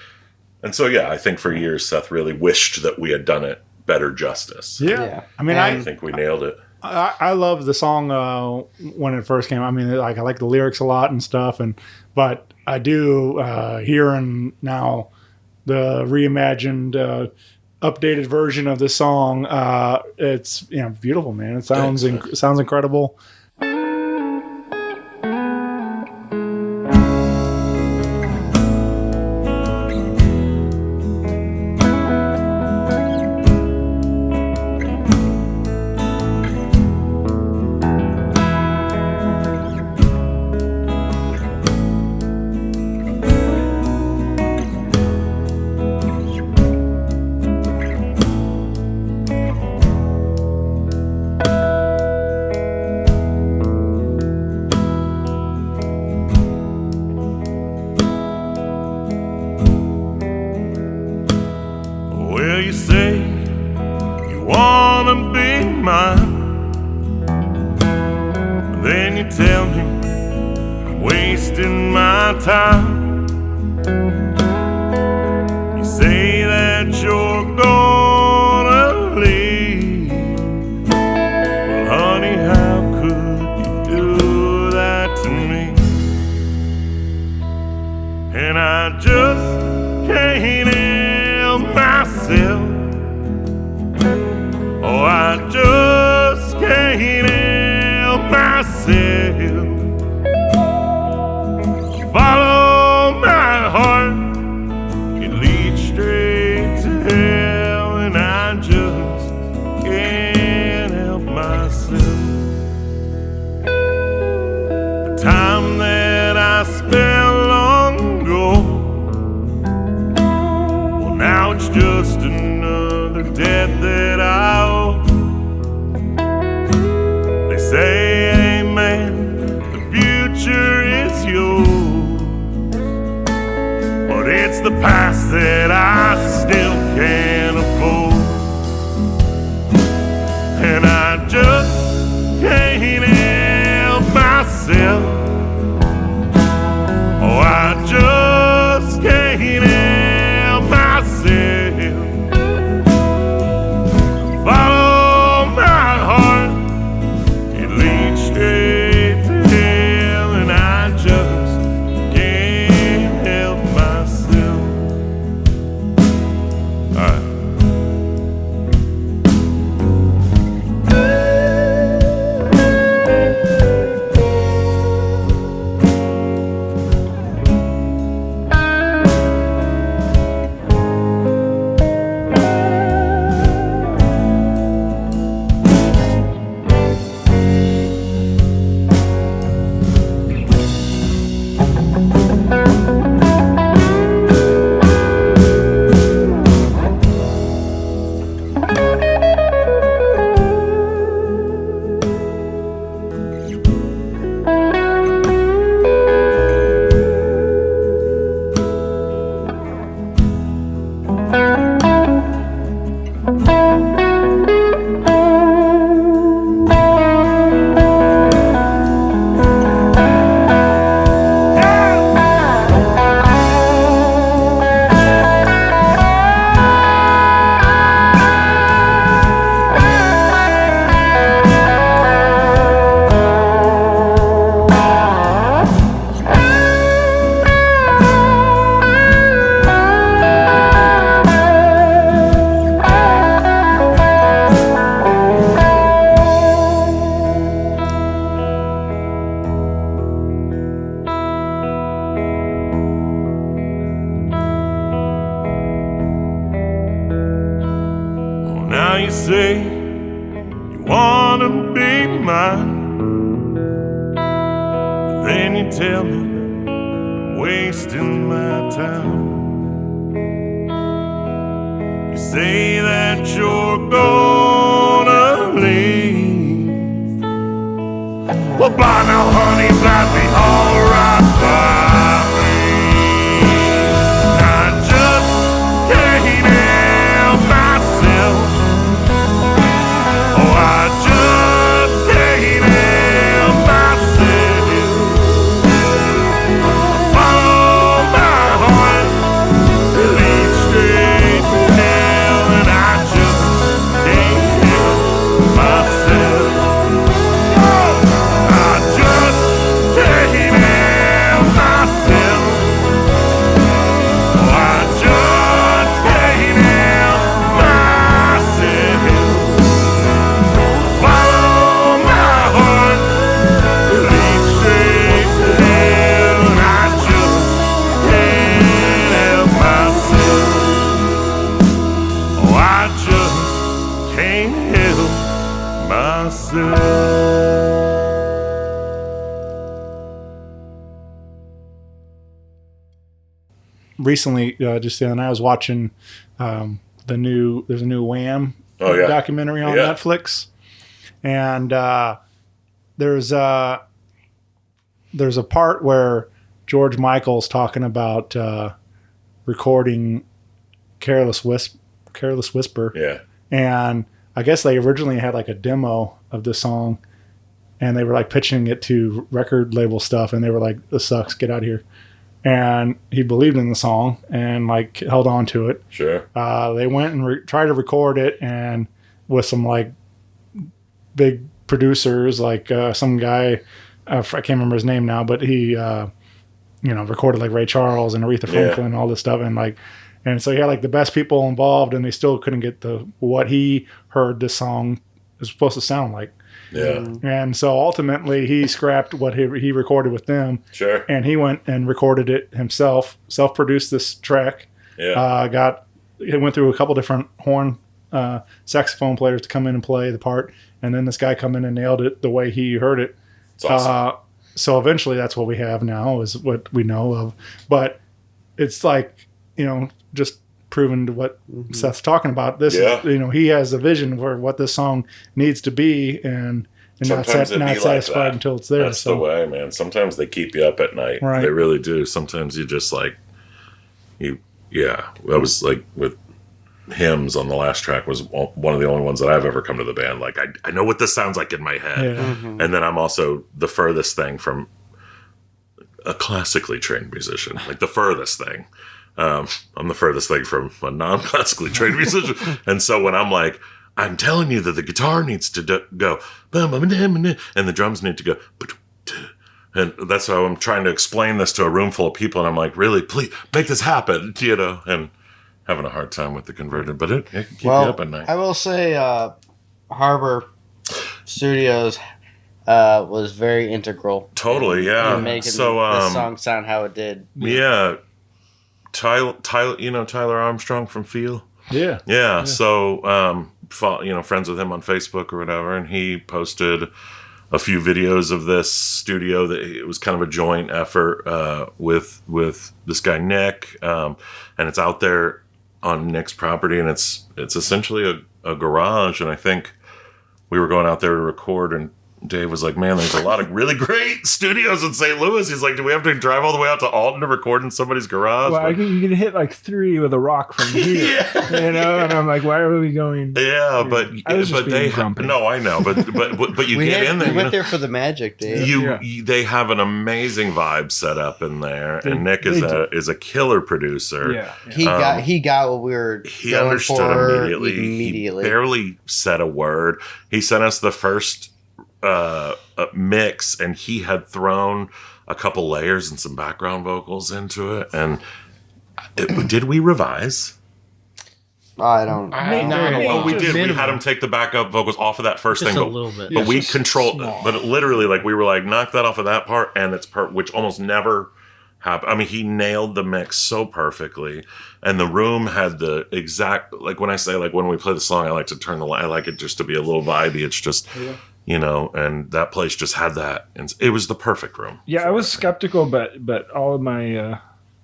And so, I think for years, Seth really wished that we had done it better justice. Yeah. I mean, I think we nailed it. I love the song when it first came. I mean, I like the lyrics a lot and stuff, but I do hearing now the reimagined, updated version of the song. It's beautiful, man. It sounds incredible. All right. Now you say you wanna be mine, but then you tell me I'm wasting my time. You say that you're gonna leave. Well, by now, honey, that'd be alright by me. I just can't help myself. Oh, I just can't help myself. Follow my heart, it leads straight to hell, and I just can't help myself. Oh, I just can't help myself. Oh, I just can't help myself. Follow my heart, it leads straight to hell, and I just can't help myself. Oh, I just can't help myself. Recently, just the other night, I was watching there's a new Wham Oh, yeah. documentary on Yeah. Netflix, and there's a part where George Michael's talking about recording Careless Whisper, Yeah. and I guess they originally had like a demo of the song, and they were like pitching it to record label stuff, and they were like, "This sucks, get out of here." And he believed in the song and like held on to it. Sure. They went and tried to record it, and with some like big producers, like some guy, I can't remember his name now, but he, recorded like Ray Charles and Aretha Franklin and all this stuff, and so he had like the best people involved, and they still couldn't get what he heard this song is supposed to sound like. Yeah. And so ultimately he scrapped what he recorded with them. Sure. And he went and recorded it himself, self-produced this track. Yeah. He went through a couple different horn saxophone players to come in and play the part. And then this guy come in and nailed it the way he heard it. It's awesome. So eventually that's what we have now is what we know of. But it's like, just proven to what Seth's talking about. This is, he has a vision for what this song needs to be, and not satisfied that. until it's there. That's the way, man. Sometimes they keep you up at night. Right. They really do. Sometimes you just like that was like with Hymns on the last track was one of the only ones that I've ever come to the band. Like I know what this sounds like in my head. Yeah. And then I'm also the furthest thing from a classically trained musician, like the furthest thing. I'm the furthest thing from a non-classically trained musician. And so when I'm like, I'm telling you that the guitar needs to go, and the drums need to go, and that's how I'm trying to explain this to a room full of people. And I'm like, really, please make this happen, and having a hard time with the converted, but it can keep you up at night. I will say Harbor Studios was very integral. Totally, yeah. In making So, the song sound how it did. Yeah. Tyler, Tyler Armstrong from Feel? Yeah. So, friends with him on Facebook or whatever, and he posted a few videos of this studio that it was kind of a joint effort with this guy Nick, and it's out there on Nick's property, and it's essentially a garage. And I think we were going out there to record, and Dave was like, man, there's a lot of really great studios in St. Louis. He's like, do we have to drive all the way out to Alton to record in somebody's garage? Well, you can hit like 3 with a rock from here, and I'm like, why are we going? Yeah, but they grumpy. no, I know, but you get in there. We went there for the magic, Dave. They have an amazing vibe set up in there, and Nick is a killer producer. Yeah. He got what we were. He understood immediately. He barely said a word. He sent us the first mix, and he had thrown a couple layers and some background vocals into it. And did we revise? I don't. No, we did. We had him take the backup vocals off of that first Just thing, a little bit. But we controlled. But literally, like we were like, knock that off of that part, and it's which almost never happened. I mean, he nailed the mix so perfectly, and the room had the exact, like when I say, like when we play the song, I like to turn the light. I like it just to be a little vibey. It's just. Yeah. You know, and that place just had that, and it was the perfect room. Yeah, I was skeptical, but all of my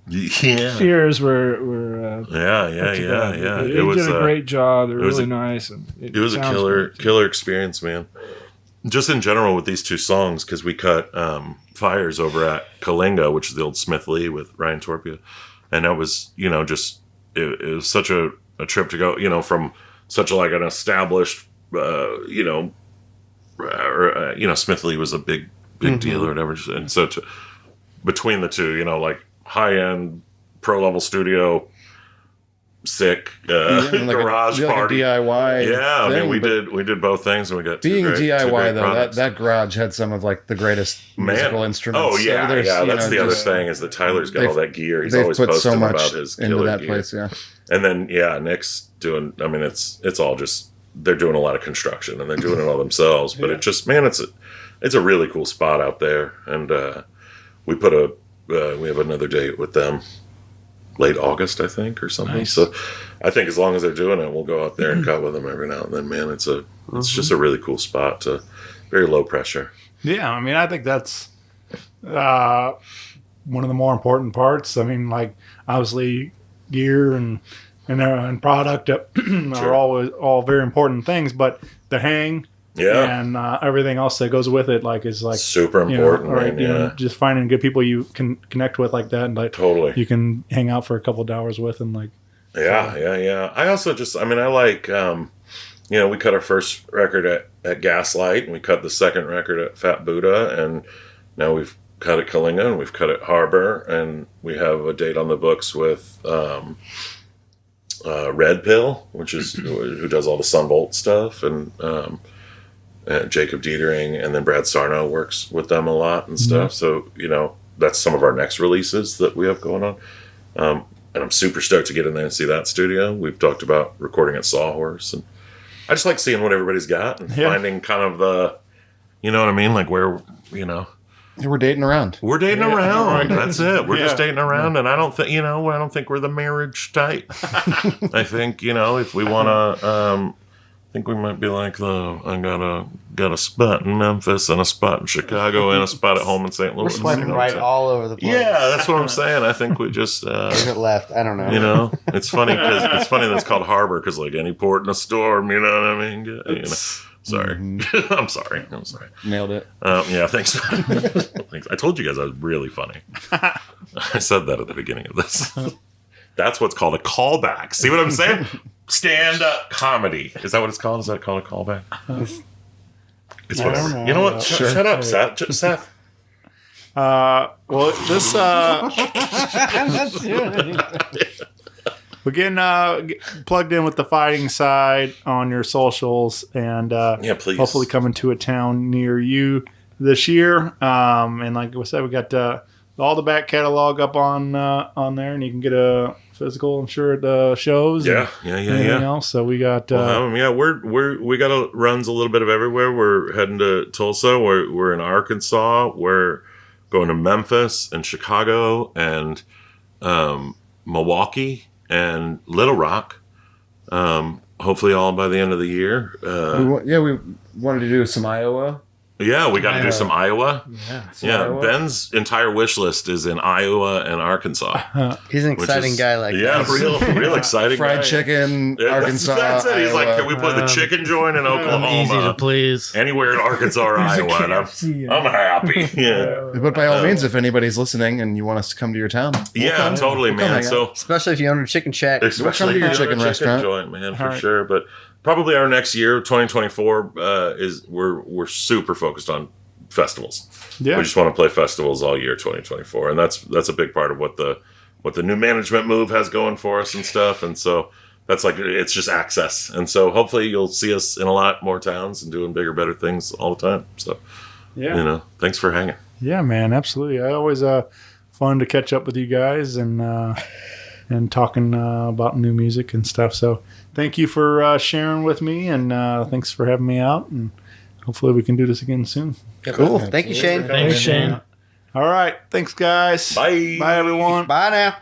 fears were yeah. They did a great job. They're really nice, and it was a killer experience, man. Just in general with these two songs, because we cut Fires over at Kalinga, which is the old Smith Lee with Ryan Torpia, and that was, you know, just it was such a trip to go, you know, from such like an established, you know. You know, Smith Lee was a big deal or whatever, and so between the two, you know, like high end pro level studio, sick garage party, DIY. Yeah, I mean, we did both things, and we got being two great DIY though. products. That garage had some of like the greatest musical instruments. Oh yeah, so yeah. That's the other thing is that Tyler's got all that gear. He's always put posting so much about his into that gear. place. Yeah, and then Nick's doing. I mean, it's all just. They're doing a lot of construction and they're doing it all themselves, but it just, man, it's a really cool spot out there. And we have another date with them late August, I think, or something. Nice. So I think as long as they're doing it, we'll go out there and cut with them every now and then, man. It's just a really cool spot very low pressure. Yeah. I mean, I think that's one of the more important parts. I mean, like obviously gear and product are always all very important things, but the hang and everything else that goes with it, like is like super important. You know, just finding good people you can connect with like that, and like totally you can hang out for a couple of hours with, and like yeah. I also I like you know, we cut our first record at Gaslight, and we cut the second record at Fat Buddha, and now we've cut at Kalinga, and we've cut at Harbor, and we have a date on the books with Red Pill, which is who does all the Sunvolt stuff, and Jacob Dietering, and then Brad Sarno works with them a lot and stuff. So, you know, that's some of our next releases that we have going on. And I'm super stoked to get in there and see that studio. We've talked about recording at Sawhorse, and I just like seeing what everybody's got and finding kind of the, you know what I mean? Like where, you know, we're dating around. We're dating around. That's it. We're just dating around, and I don't think we're the marriage type. I think, you know, if we want to, I think we might be like I got a spot in Memphis and a spot in Chicago and a spot at home in St. Louis. We're swiping right all over the place. Yeah, that's what I'm saying. I think we just left. I don't know. You know, it's funny that it's called Harbor because like any port in a storm. You know what I mean? You know. Sorry. I'm sorry. Nailed it. Yeah, thanks. Thanks. I told you guys I was really funny. I said that at the beginning of this. That's what's called a callback. See what I'm saying? Stand-up comedy. Is that what it's called? Is that called a callback? It's whatever. You know what? Shut up, Seth. Well, this I'm not doing anything. we're getting plugged in with the fighting side on your socials, and please. Hopefully coming to a town near you this year. And like I said, we got all the back catalog up on there, and you can get a physical, I'm sure, at the shows. Yeah. Else. So we got we got runs a little bit of everywhere. We're heading to Tulsa. We're in Arkansas. We're going to Memphis and Chicago and Milwaukee and Little Rock. Hopefully all by the end of the year. We wanted to do some Iowa. Yeah, we got to do some Iowa. Yeah. Yeah, Ben's entire wish list is in Iowa and Arkansas. He's an exciting guy like yeah, that. real exciting. Fried guy. chicken, Yeah, Arkansas. That's it. He's like, Iowa. can we put the chicken joint in Oklahoma? Easy to please. Anywhere in Arkansas or Iowa, and I'm happy. Yeah, But by all means, if anybody's listening and you want us to come to your town, yeah, totally, man. hang So Especially if you own a chicken shack. especially to your if you chicken own a restaurant. joint, man, for right. sure. But probably our next year, 2024, is we're super focused on festivals. Yeah. We just want to play festivals all year 2024, and that's a big part of what the new management move has going for us and stuff. And so that's like, it's just access. And so hopefully you'll see us in a lot more towns and doing bigger, better things all the time. So Yeah. thanks for hanging. Yeah, man, absolutely. I always fun to catch up with you guys and talking about new music and stuff. So thank you for sharing with me, and thanks for having me out. And hopefully we can do this again soon. Cool. Thank you, Shane. Thanks, Shane. All right, thanks, guys. Bye. Bye, everyone. Bye now.